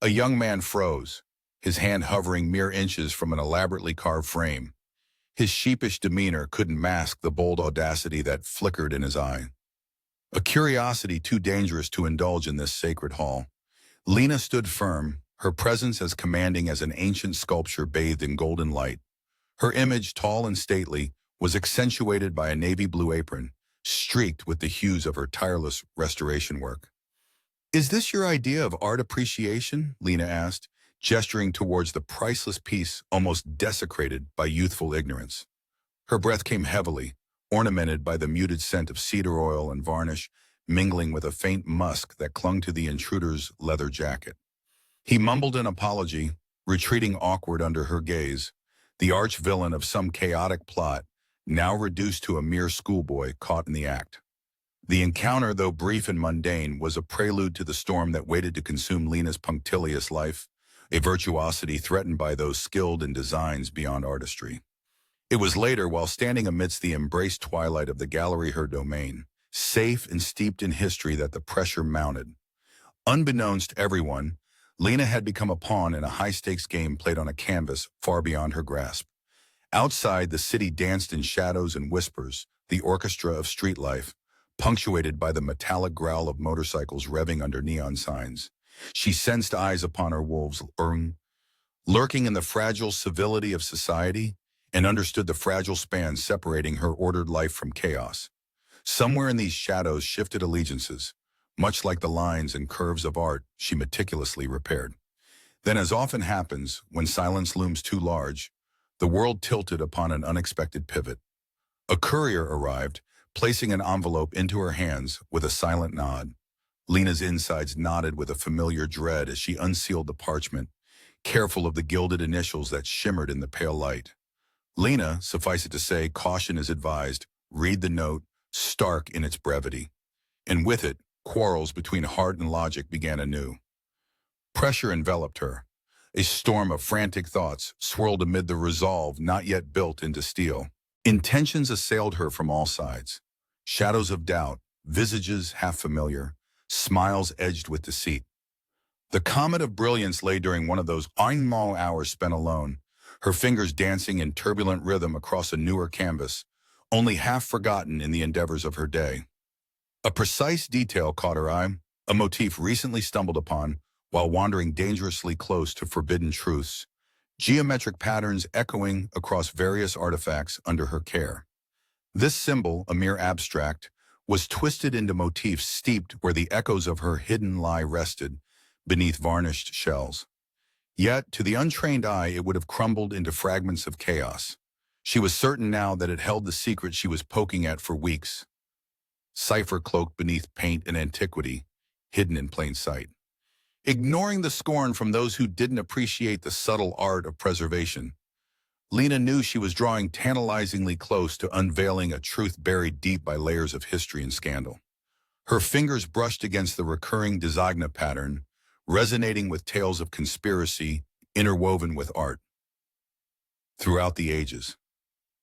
A young man froze, his hand hovering mere inches from an elaborately carved frame. His sheepish demeanor couldn't mask the bold audacity that flickered in his eye. A curiosity too dangerous to indulge in this sacred hall. Lena stood firm, her presence as commanding as an ancient sculpture bathed in golden light. Her image, tall and stately, was accentuated by a navy blue apron, streaked with the hues of her tireless restoration work. "Is this your idea of art appreciation?" Lena asked, gesturing towards the priceless piece almost desecrated by youthful ignorance. Her breath came heavily, ornamented by the muted scent of cedar oil and varnish, mingling with a faint musk that clung to the intruder's leather jacket. He mumbled an apology, retreating awkward under her gaze, the arch-villain of some chaotic plot, now reduced to a mere schoolboy caught in the act. The encounter, though brief and mundane, was a prelude to the storm that waited to consume Lena's punctilious life, a virtuosity threatened by those skilled in designs beyond artistry. It was later, while standing amidst the embraced twilight of the gallery, her domain, safe and steeped in history, that the pressure mounted. Unbeknownst to everyone, Lena had become a pawn in a high-stakes game played on a canvas far beyond her grasp. Outside, the city danced in shadows and whispers, the orchestra of street life, punctuated by the metallic growl of motorcycles revving under neon signs. She sensed eyes upon her wolves lurking in the fragile civility of society, and understood the fragile span separating her ordered life from chaos. Somewhere in these shadows shifted allegiances, much like the lines and curves of art she meticulously repaired. Then, as often happens when silence looms too large, the world tilted upon an unexpected pivot. A courier arrived, placing an envelope into her hands with a silent nod. Lena's insides knotted with a familiar dread as she unsealed the parchment, careful of the gilded initials that shimmered in the pale light. Lena, suffice it to say, caution is advised, read the note, stark in its brevity. And with it, quarrels between heart and logic began anew. Pressure enveloped her. A storm of frantic thoughts swirled amid the resolve not yet built into steel. Intentions assailed her from all sides. Shadows of doubt, visages half familiar, smiles edged with deceit. The comet of brilliance lay during one of those einmal hours spent alone, her fingers dancing in turbulent rhythm across a newer canvas, only half forgotten in the endeavors of her day. A precise detail caught her eye, a motif recently stumbled upon while wandering dangerously close to forbidden truths, geometric patterns echoing across various artifacts under her care. This symbol, a mere abstract, was twisted into motifs steeped where the echoes of her hidden lie rested, beneath varnished shells. Yet, to the untrained eye, it would have crumbled into fragments of chaos. She was certain now that it held the secret she was poking at for weeks. Cipher cloaked beneath paint and antiquity, hidden in plain sight. Ignoring the scorn from those who didn't appreciate the subtle art of preservation, Lena knew she was drawing tantalizingly close to unveiling a truth buried deep by layers of history and scandal. Her fingers brushed against the recurring designa pattern, resonating with tales of conspiracy interwoven with art. Throughout the ages,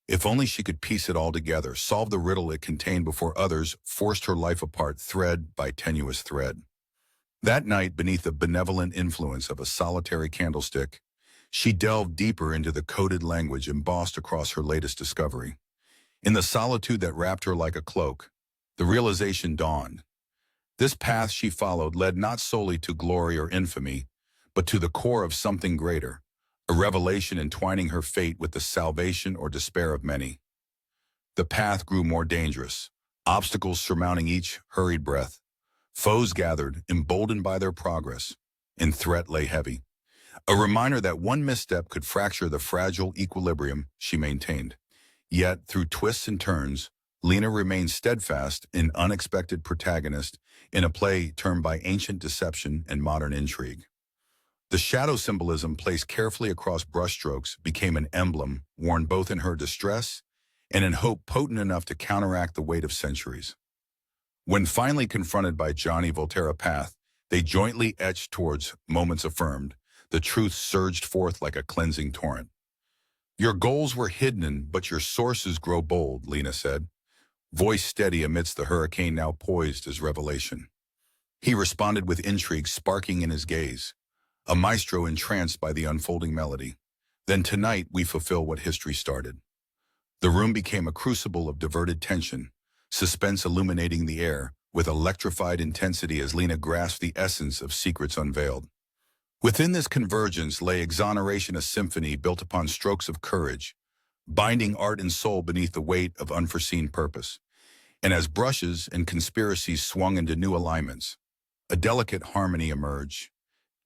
If only she could piece it all together, solve the riddle it contained before others forced her life apart thread by tenuous thread. That night, beneath the benevolent influence of a solitary candlestick, she delved deeper into the coded language embossed across her latest discovery. In the solitude that wrapped her like a cloak, the realization dawned. This path she followed led not solely to glory or infamy, but to the core of something greater, a revelation entwining her fate with the salvation or despair of many. The path grew more dangerous, obstacles surmounting each hurried breath. Foes gathered, emboldened by their progress, and threat lay heavy. A reminder that one misstep could fracture the fragile equilibrium she maintained. Yet, through twists and turns, Lena remained steadfast, an unexpected protagonist in a play termed by ancient deception and modern intrigue. The shadow symbolism placed carefully across brushstrokes became an emblem worn both in her distress and in hope potent enough to counteract the weight of centuries. When finally confronted by Johnny Volterra Path, they jointly etched towards moments affirmed. The truth surged forth like a cleansing torrent. Your goals were hidden, but your sources grow bold, Lena said, voice steady amidst the hurricane now poised as revelation. He responded with intrigue sparking in his gaze, a maestro entranced by the unfolding melody. Then tonight we fulfill what history started. The room became a crucible of diverted tension, suspense illuminating the air with electrified intensity as Lena grasped the essence of secrets unveiled. Within this convergence lay exoneration, a symphony built upon strokes of courage, binding art and soul beneath the weight of unforeseen purpose. And as brushes and conspiracies swung into new alignments, a delicate harmony emerged.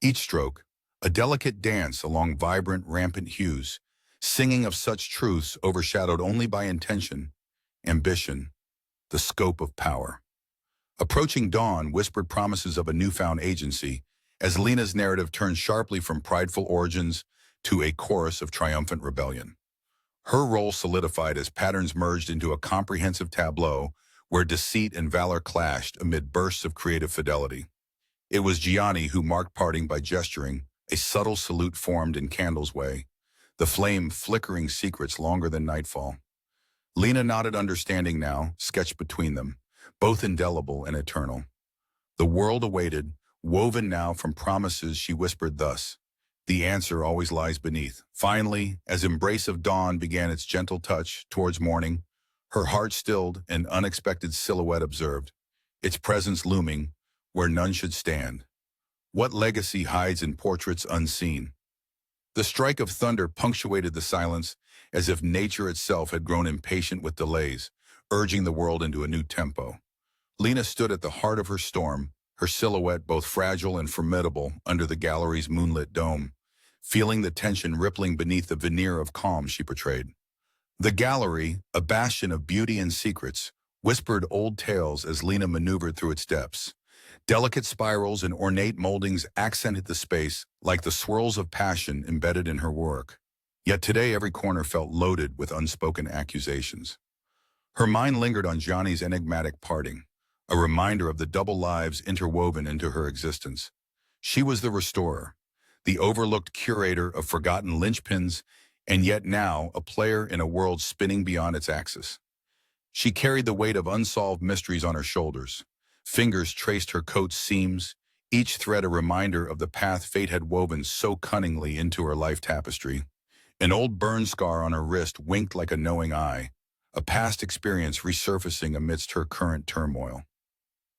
Each stroke, a delicate dance along vibrant, rampant hues, singing of such truths overshadowed only by intention, ambition, the scope of power. Approaching dawn whispered promises of a newfound agency, as Lena's narrative turned sharply from prideful origins to a chorus of triumphant rebellion. Her role solidified as patterns merged into a comprehensive tableau where deceit and valor clashed amid bursts of creative fidelity. It was Gianni who marked parting by gesturing, a subtle salute formed in candle's way, the flame flickering secrets longer than nightfall. Lena nodded understanding now, sketched between them, both indelible and eternal. The world awaited, woven now from promises she whispered thus. The answer always lies beneath. Finally, as embrace of dawn began its gentle touch towards morning, her heart stilled, an unexpected silhouette observed, its presence looming where none should stand. What legacy hides in portraits unseen? The strike of thunder punctuated the silence, as if nature itself had grown impatient with delays, urging the world into a new tempo. Lena stood at the heart of her storm, her silhouette both fragile and formidable under the gallery's moonlit dome, feeling the tension rippling beneath the veneer of calm she portrayed. The gallery, a bastion of beauty and secrets, whispered old tales as Lena maneuvered through its depths. Delicate spirals and ornate moldings accented the space like the swirls of passion embedded in her work. Yet today every corner felt loaded with unspoken accusations. Her mind lingered on Johnny's enigmatic parting, a reminder of the double lives interwoven into her existence. She was the restorer, the overlooked curator of forgotten linchpins, and yet now a player in a world spinning beyond its axis. She carried the weight of unsolved mysteries on her shoulders. Fingers traced her coat's seams, each thread a reminder of the path fate had woven so cunningly into her life tapestry. An old burn scar on her wrist winked like a knowing eye, a past experience resurfacing amidst her current turmoil.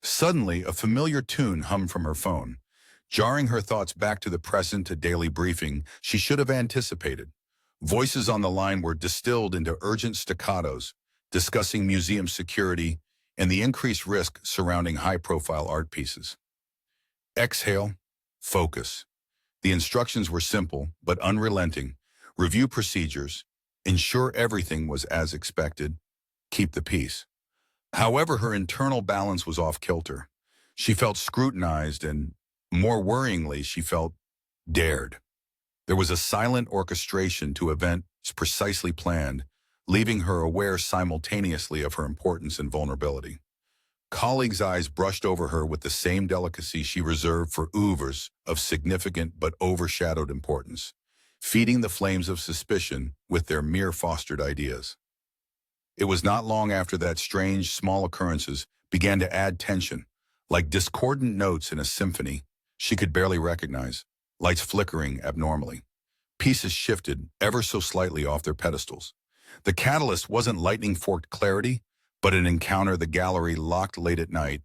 Suddenly, a familiar tune hummed from her phone, jarring her thoughts back to the present, a daily briefing she should have anticipated. Voices on the line were distilled into urgent staccatos, discussing museum security and the increased risk surrounding high-profile art pieces. Exhale, focus. The instructions were simple but unrelenting. Review procedures, ensure everything was as expected, keep the peace. However, her internal balance was off-kilter. She felt scrutinized and, more worryingly, she felt dared. There was a silent orchestration to events precisely planned, leaving her aware simultaneously of her importance and vulnerability. Colleagues' eyes brushed over her with the same delicacy she reserved for oeuvres of significant but overshadowed importance, feeding the flames of suspicion with their mere fostered ideas. It was not long after that strange, small occurrences began to add tension, like discordant notes in a symphony she could barely recognize, lights flickering abnormally. Pieces shifted ever so slightly off their pedestals. The catalyst wasn't lightning-forked clarity, but an encounter the gallery locked late at night,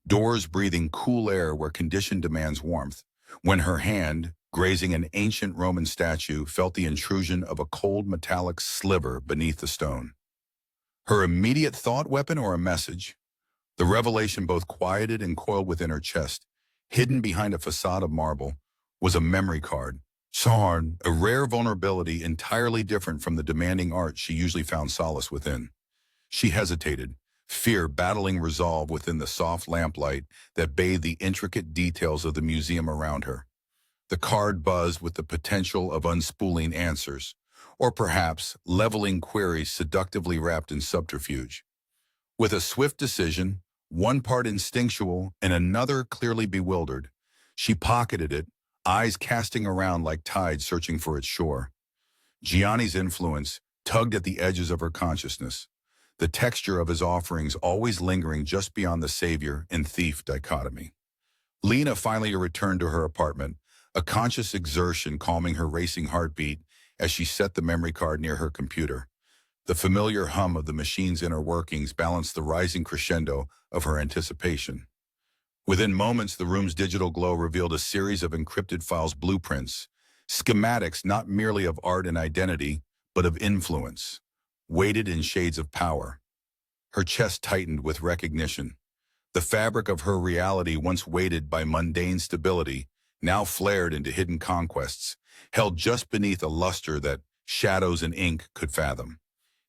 doors breathing cool air where condition demands warmth, when her hand, grazing an ancient Roman statue, felt the intrusion of a cold metallic sliver beneath the stone. Her immediate thought weapon or a message? The revelation both quieted and coiled within her chest. Hidden behind a facade of marble was a memory card. Sarn, a rare vulnerability entirely different from the demanding art she usually found solace within. She hesitated, fear battling resolve within the soft lamplight that bathed the intricate details of the museum around her. The card buzzed with the potential of unspooling answers, or perhaps leveling queries seductively wrapped in subterfuge. With a swift decision, one part instinctual and another clearly bewildered, she pocketed it, eyes casting around like tides searching for its shore. Gianni's influence tugged at the edges of her consciousness, the texture of his offerings always lingering just beyond the savior and thief dichotomy. Lena finally returned to her apartment, a conscious exertion calming her racing heartbeat as she set the memory card near her computer. The familiar hum of the machine's inner workings balanced the rising crescendo of her anticipation. Within moments, the room's digital glow revealed a series of encrypted files, blueprints, schematics not merely of art and identity, but of influence, weighted in shades of power. Her chest tightened with recognition. The fabric of her reality, once weighted by mundane stability, now flared into hidden conquests, held just beneath a luster that shadows and ink could fathom.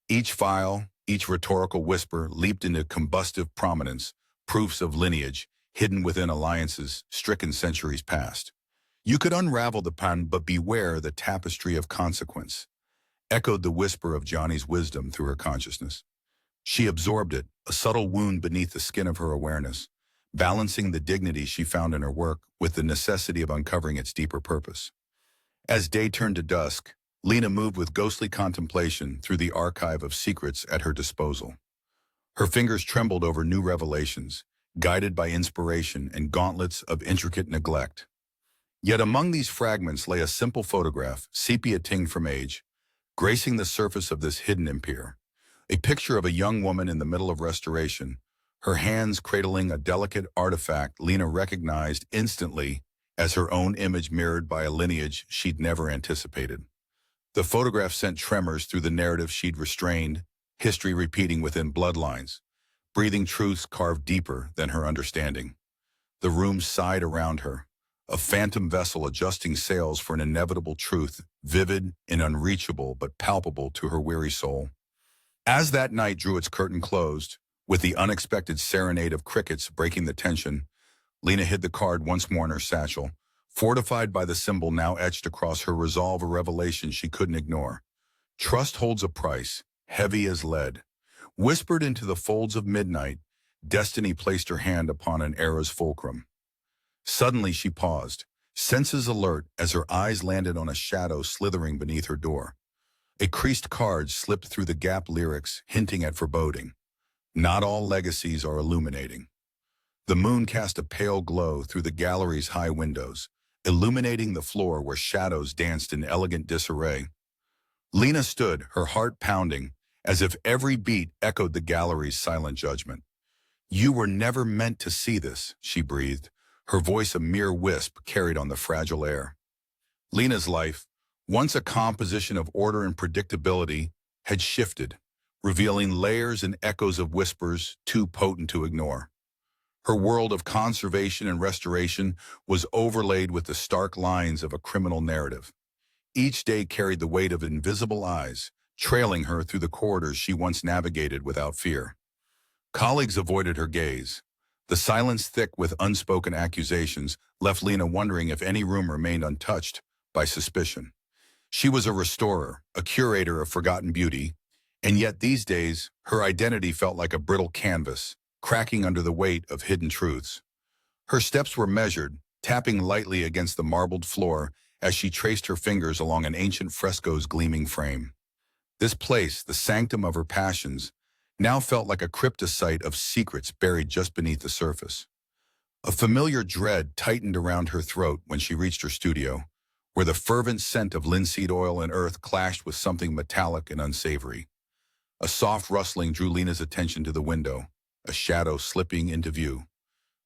Each file, each rhetorical whisper leaped into combustive prominence, proofs of lineage, hidden within alliances stricken centuries past. You could unravel the pattern, but beware the tapestry of consequence, echoed the whisper of Johnny's wisdom through her consciousness. She absorbed it, a subtle wound beneath the skin of her awareness, balancing the dignity she found in her work with the necessity of uncovering its deeper purpose. As day turned to dusk, Lena moved with ghostly contemplation through the archive of secrets at her disposal. Her fingers trembled over new revelations, guided by inspiration and gauntlets of intricate neglect. Yet among these fragments lay a simple photograph, sepia-tinged from age, gracing the surface of this hidden empire. A picture of a young woman in the middle of restoration, her hands cradling a delicate artifact Lena recognized instantly as her own image mirrored by a lineage she'd never anticipated. The photograph sent tremors through the narrative she'd restrained, history repeating within bloodlines, breathing truths carved deeper than her understanding. The room sighed around her, a phantom vessel adjusting sails for an inevitable truth, vivid and unreachable but palpable to her weary soul. As that night drew its curtain closed, with the unexpected serenade of crickets breaking the tension, Lena hid the card once more in her satchel, fortified by the symbol now etched across her resolve, a revelation she couldn't ignore. Trust holds a price, heavy as lead. Whispered into the folds of midnight, destiny placed her hand upon an era's fulcrum. Suddenly she paused, senses alert as her eyes landed on a shadow slithering beneath her door. A creased card slipped through the gap lyrics, hinting at foreboding. Not all legacies are illuminating. The moon cast a pale glow through the gallery's high windows, illuminating the floor where shadows danced in elegant disarray. Lena stood, her heart pounding, as if every beat echoed the gallery's silent judgment. "You were never meant to see this," she breathed, her voice a mere wisp carried on the fragile air. Lena's life, once a composition of order and predictability, had shifted, revealing layers and echoes of whispers too potent to ignore. Her world of conservation and restoration was overlaid with the stark lines of a criminal narrative. Each day carried the weight of invisible eyes, trailing her through the corridors she once navigated without fear. Colleagues avoided her gaze. The silence, thick with unspoken accusations, left Lena wondering if any room remained untouched by suspicion. She was a restorer, a curator of forgotten beauty, and yet these days, her identity felt like a brittle canvas, cracking under the weight of hidden truths. Her steps were measured, tapping lightly against the marbled floor as she traced her fingers along an ancient fresco's gleaming frame. This place, the sanctum of her passions, now felt like a cryptosite of secrets buried just beneath the surface. A familiar dread tightened around her throat when she reached her studio, where the fervent scent of linseed oil and earth clashed with something metallic and unsavory. A soft rustling drew Lena's attention to the window, a shadow slipping into view.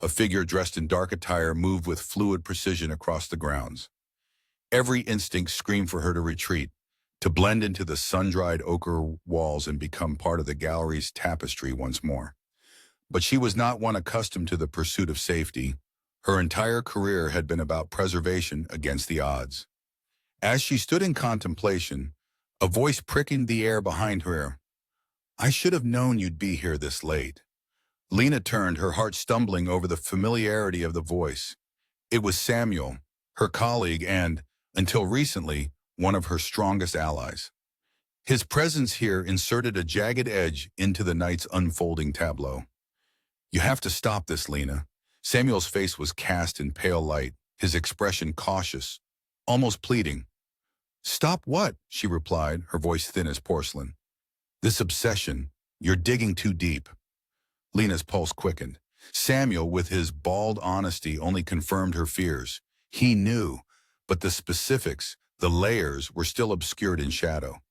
A figure dressed in dark attire moved with fluid precision across the grounds. Every instinct screamed for her to retreat, to blend into the sun-dried ochre walls and become part of the gallery's tapestry once more. But she was not one accustomed to the pursuit of safety. Her entire career had been about preservation against the odds. As she stood in contemplation, a voice pricking the air behind her. "I should have known you'd be here this late." Lena turned, her heart stumbling over the familiarity of the voice. It was Samuel, her colleague and, until recently, one of her strongest allies. His presence here inserted a jagged edge into the night's unfolding tableau. "You have to stop this, Lena." Samuel's face was cast in pale light, his expression cautious, almost pleading. "Stop what?" she replied, her voice thin as porcelain. "This obsession. You're digging too deep." Lena's pulse quickened. Samuel, with his bald honesty, only confirmed her fears. He knew, but the specifics, the layers, were still obscured in shadow.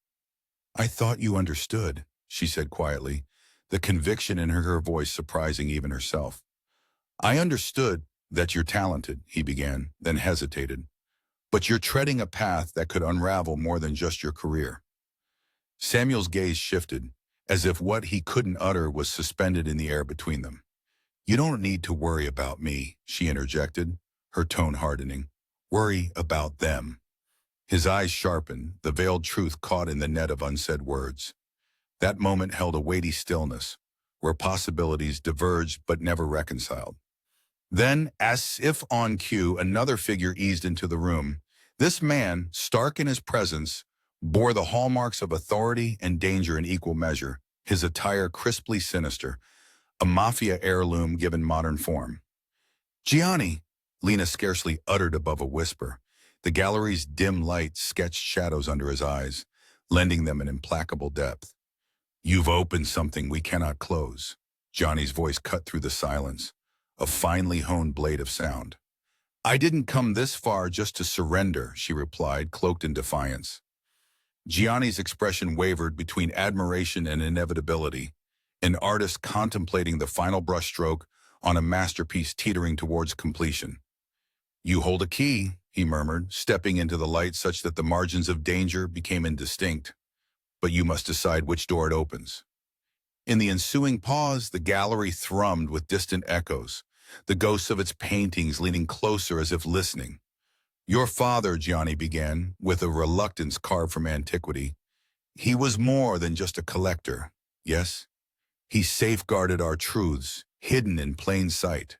"I thought you understood," she said quietly, the conviction in her voice surprising even herself. "I understood that you're talented," he began, then hesitated. "But you're treading a path that could unravel more than just your career." Samuel's gaze shifted, as if what he couldn't utter was suspended in the air between them. "You don't need to worry about me," she interjected, her tone hardening. "Worry about them." His eyes sharpened, the veiled truth caught in the net of unsaid words. That moment held a weighty stillness, where possibilities diverged but never reconciled. Then, as if on cue, another figure eased into the room. This man, stark in his presence, bore the hallmarks of authority and danger in equal measure, his attire crisply sinister, a Mafia heirloom given modern form. "Gianni," Lena scarcely uttered above a whisper. The gallery's dim light sketched shadows under his eyes, lending them an implacable depth. "You've opened something we cannot close." Johnny's voice cut through the silence, a finely honed blade of sound. "I didn't come this far just to surrender," she replied, cloaked in defiance. Gianni's expression wavered between admiration and inevitability, an artist contemplating the final brushstroke on a masterpiece teetering towards completion. "You hold a key," he murmured, stepping into the light such that the margins of danger became indistinct. "But you must decide which door it opens." In the ensuing pause, the gallery thrummed with distant echoes, the ghosts of its paintings leaning closer as if listening. "Your father," Gianni began, with a reluctance carved from antiquity, "he was more than just a collector, yes? He safeguarded our truths, hidden in plain sight."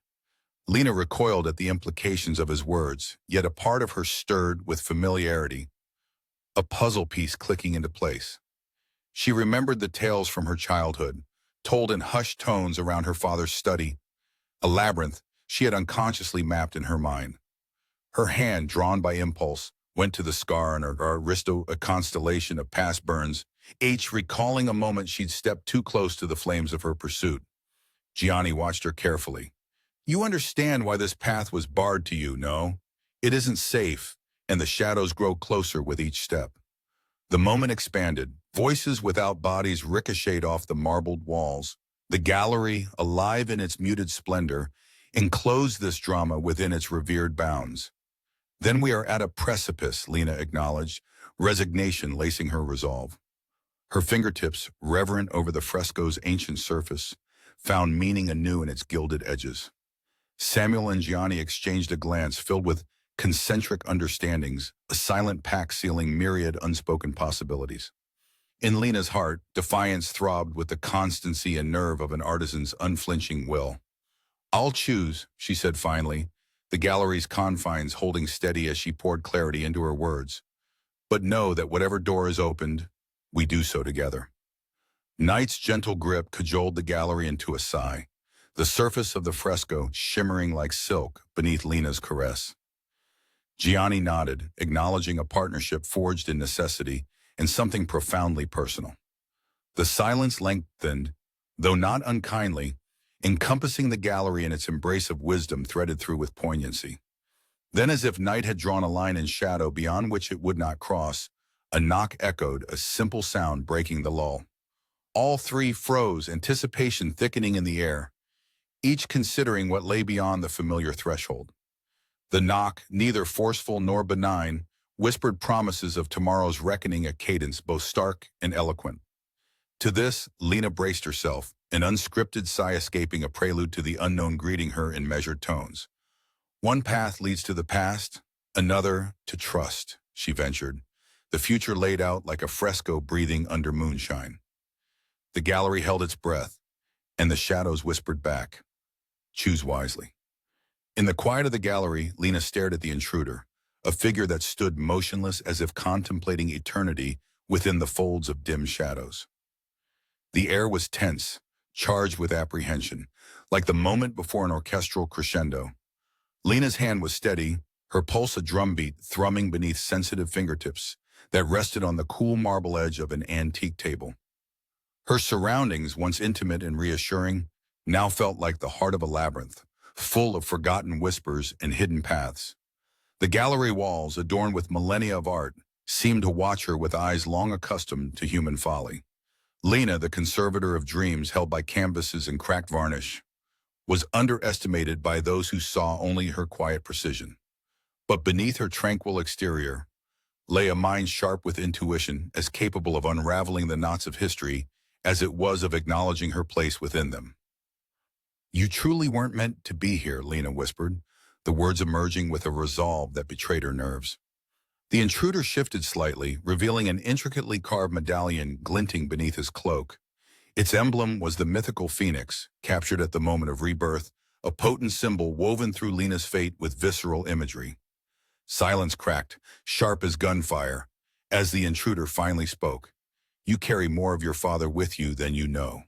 Lena recoiled at the implications of his words, yet a part of her stirred with familiarity, a puzzle piece clicking into place. She remembered the tales from her childhood, told in hushed tones around her father's study, a labyrinth she had unconsciously mapped in her mind. Her hand, drawn by impulse, went to the scar on her wrist, a constellation of past burns, each recalling a moment she'd stepped too close to the flames of her pursuit. Gianni watched her carefully. "You understand why this path was barred to you, no? It isn't safe, and the shadows grow closer with each step." The moment expanded. Voices without bodies ricocheted off the marbled walls. The gallery, alive in its muted splendor, enclosed this drama within its revered bounds. "Then we are at a precipice," Lena acknowledged, resignation lacing her resolve. Her fingertips, reverent over the fresco's ancient surface, found meaning anew in its gilded edges. Samuel and Gianni exchanged a glance filled with concentric understandings, a silent pact sealing myriad unspoken possibilities. In Lena's heart, defiance throbbed with the constancy and nerve of an artisan's unflinching will. "I'll choose," she said finally, the gallery's confines holding steady as she poured clarity into her words. "But know that whatever door is opened, we do so together." Night's gentle grip cajoled the gallery into a sigh, the surface of the fresco shimmering like silk beneath Lena's caress. Gianni nodded, acknowledging a partnership forged in necessity and something profoundly personal. The silence lengthened though not unkindly, encompassing the gallery in its embrace of wisdom threaded through with poignancy. Then, as if night had drawn a line in shadow beyond which it would not cross, a knock echoed, a simple sound breaking the lull. All three froze, anticipation thickening in the air, each considering what lay beyond the familiar threshold. The knock, neither forceful nor benign, whispered promises of tomorrow's reckoning, a cadence both stark and eloquent. To this, Lena braced herself, an unscripted sigh escaping, a prelude to the unknown greeting her in measured tones. One path leads to the past, another to trust, she ventured, the future laid out like a fresco breathing under moonshine. The gallery held its breath, and the shadows whispered back, choose wisely. In the quiet of the gallery, Lena stared at the intruder, a figure that stood motionless as if contemplating eternity within the folds of dim shadows. The air was tense, charged with apprehension, like the moment before an orchestral crescendo. Lena's hand was steady, her pulse a drumbeat thrumming beneath sensitive fingertips that rested on the cool marble edge of an antique table. Her surroundings, once intimate and reassuring, now felt like the heart of a labyrinth, full of forgotten whispers and hidden paths. The gallery walls, adorned with millennia of art, seemed to watch her with eyes long accustomed to human folly. Lena, the conservator of dreams held by canvases and cracked varnish, was underestimated by those who saw only her quiet precision. But beneath her tranquil exterior lay a mind sharp with intuition, as capable of unraveling the knots of history as it was of acknowledging her place within them. You truly weren't meant to be here, Lena whispered, the words emerging with a resolve that betrayed her nerves. The intruder shifted slightly, revealing an intricately carved medallion glinting beneath his cloak. Its emblem was the mythical phoenix, captured at the moment of rebirth, a potent symbol woven through Lena's fate with visceral imagery. Silence cracked, sharp as gunfire, as the intruder finally spoke. You carry more of your father with you than you know.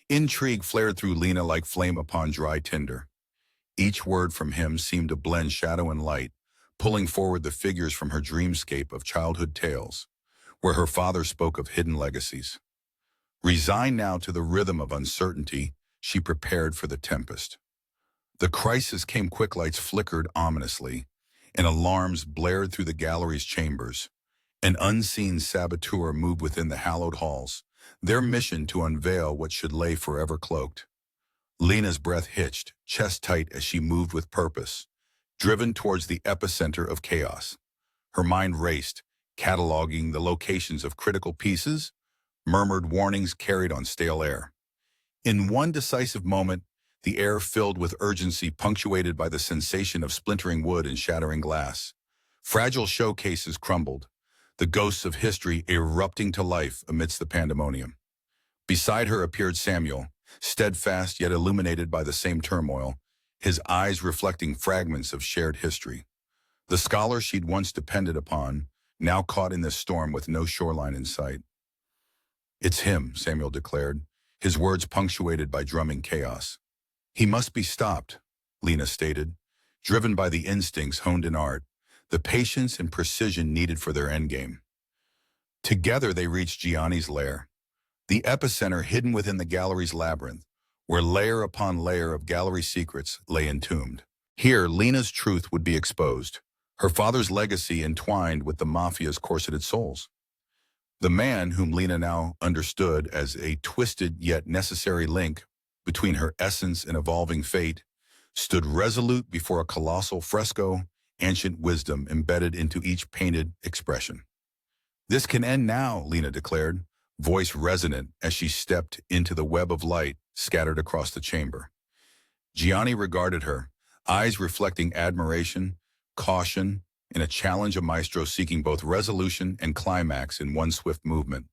Intrigue flared through Lena like flame upon dry tinder. Each word from him seemed to blend shadow and light, pulling forward the figures from her dreamscape of childhood tales, where her father spoke of hidden legacies. Resigned now to the rhythm of uncertainty, she prepared for the tempest. The crisis came. Quick lights flickered ominously, and alarms blared through the gallery's chambers. An unseen saboteur moved within the hallowed halls, their mission to unveil what should lay forever cloaked. Lena's breath hitched, chest tight as she moved with purpose, driven towards the epicenter of chaos. Her mind raced, cataloging the locations of critical pieces, murmured warnings carried on stale air. In one decisive moment, the air filled with urgency, punctuated by the sensation of splintering wood and shattering glass. Fragile showcases crumbled, the ghosts of history erupting to life amidst the pandemonium. Beside her appeared Samuel, steadfast yet illuminated by the same turmoil, his eyes reflecting fragments of shared history. The scholar she'd once depended upon, now caught in this storm with no shoreline in sight. It's him, Samuel declared, his words punctuated by drumming chaos. He must be stopped, Lena stated, driven by the instincts honed in art, the patience and precision needed for their endgame. Together they reached Gianni's lair, the epicenter hidden within the gallery's labyrinth, where layer upon layer of gallery secrets lay entombed. Here, Lena's truth would be exposed, her father's legacy entwined with the Mafia's corseted souls. The man whom Lena now understood as a twisted yet necessary link between her essence and evolving fate stood resolute before a colossal fresco, ancient wisdom embedded into each painted expression. This can end now, Lena declared, voice resonant as she stepped into the web of light scattered across the chamber. Gianni regarded her, eyes reflecting admiration, caution, and a challenge, a maestro seeking both resolution and climax in one swift movement.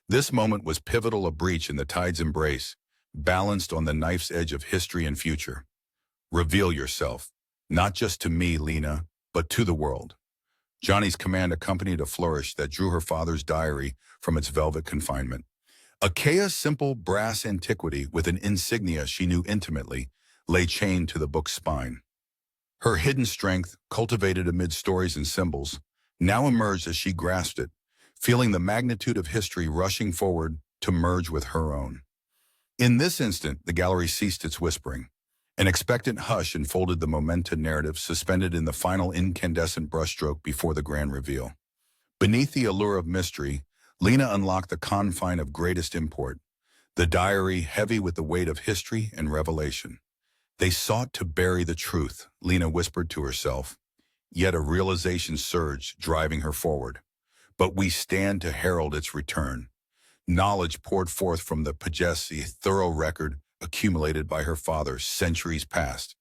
This moment was pivotal, a breach in the tide's embrace, balanced on the knife's edge of history and future. Reveal yourself, not just to me, Lena, but to the world. Johnny's command accompanied a flourish that drew her father's diary from its velvet confinement. Achaea's simple brass antiquity with an insignia she knew intimately lay chained to the book's spine. Her hidden strength, cultivated amid stories and symbols, now emerged as she grasped it, feeling the magnitude of history rushing forward to merge with her own. In this instant, the gallery ceased its whispering. An expectant hush enfolded the momenta narrative suspended in the final incandescent brushstroke before the grand reveal. Beneath the allure of mystery, Lena unlocked the confine of greatest import, the diary heavy with the weight of history and revelation. They sought to bury the truth, Lena whispered to herself, yet a realization surged, driving her forward. But we stand to herald its return. Knowledge poured forth from the Pagesi, thorough record accumulated by her father centuries past,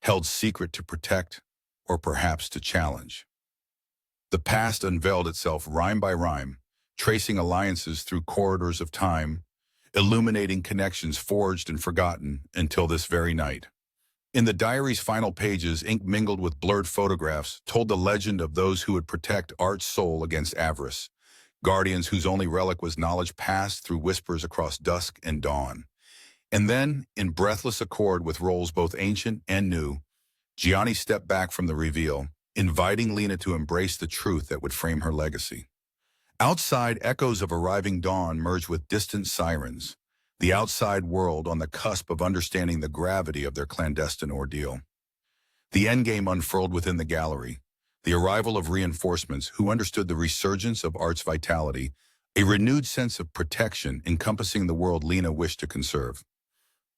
held secret to protect or perhaps to challenge. The past unveiled itself rhyme by rhyme, tracing alliances through corridors of time, illuminating connections forged and forgotten until this very night. In the diary's final pages, ink mingled with blurred photographs told the legend of those who would protect art's soul against avarice, guardians whose only relic was knowledge passed through whispers across dusk and dawn. And then, in breathless accord with roles both ancient and new, Gianni stepped back from the reveal, inviting Lena to embrace the truth that would frame her legacy. Outside, echoes of arriving dawn merged with distant sirens, the outside world on the cusp of understanding the gravity of their clandestine ordeal. The endgame unfurled within the gallery, the arrival of reinforcements who understood the resurgence of art's vitality, a renewed sense of protection encompassing the world Lena wished to conserve.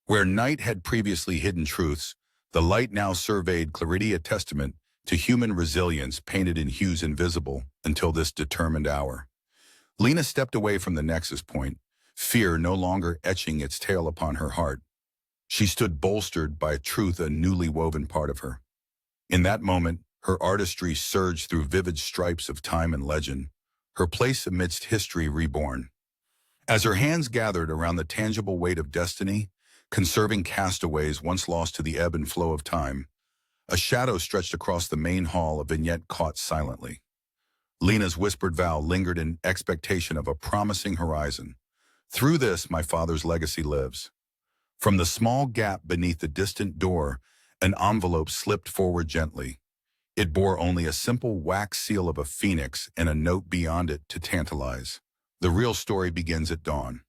Where night had previously hidden truths, the light now surveyed clarity, a testament to human resilience painted in hues invisible until this determined hour. Lena stepped away from the nexus point, fear no longer etching its tail upon her heart. She stood bolstered by a truth, a newly woven part of her. In that moment, her artistry surged through vivid stripes of time and legend, her place amidst history reborn. As her hands gathered around the tangible weight of destiny, conserving castaways once lost to the ebb and flow of time, a shadow stretched across the main hall, a vignette caught silently. Lena's whispered vow lingered in expectation of a promising horizon. Through this, my father's legacy lives. From the small gap beneath the distant door, an envelope slipped forward gently. It bore only a simple wax seal of a phoenix and a note beyond it to tantalize. The real story begins at dawn.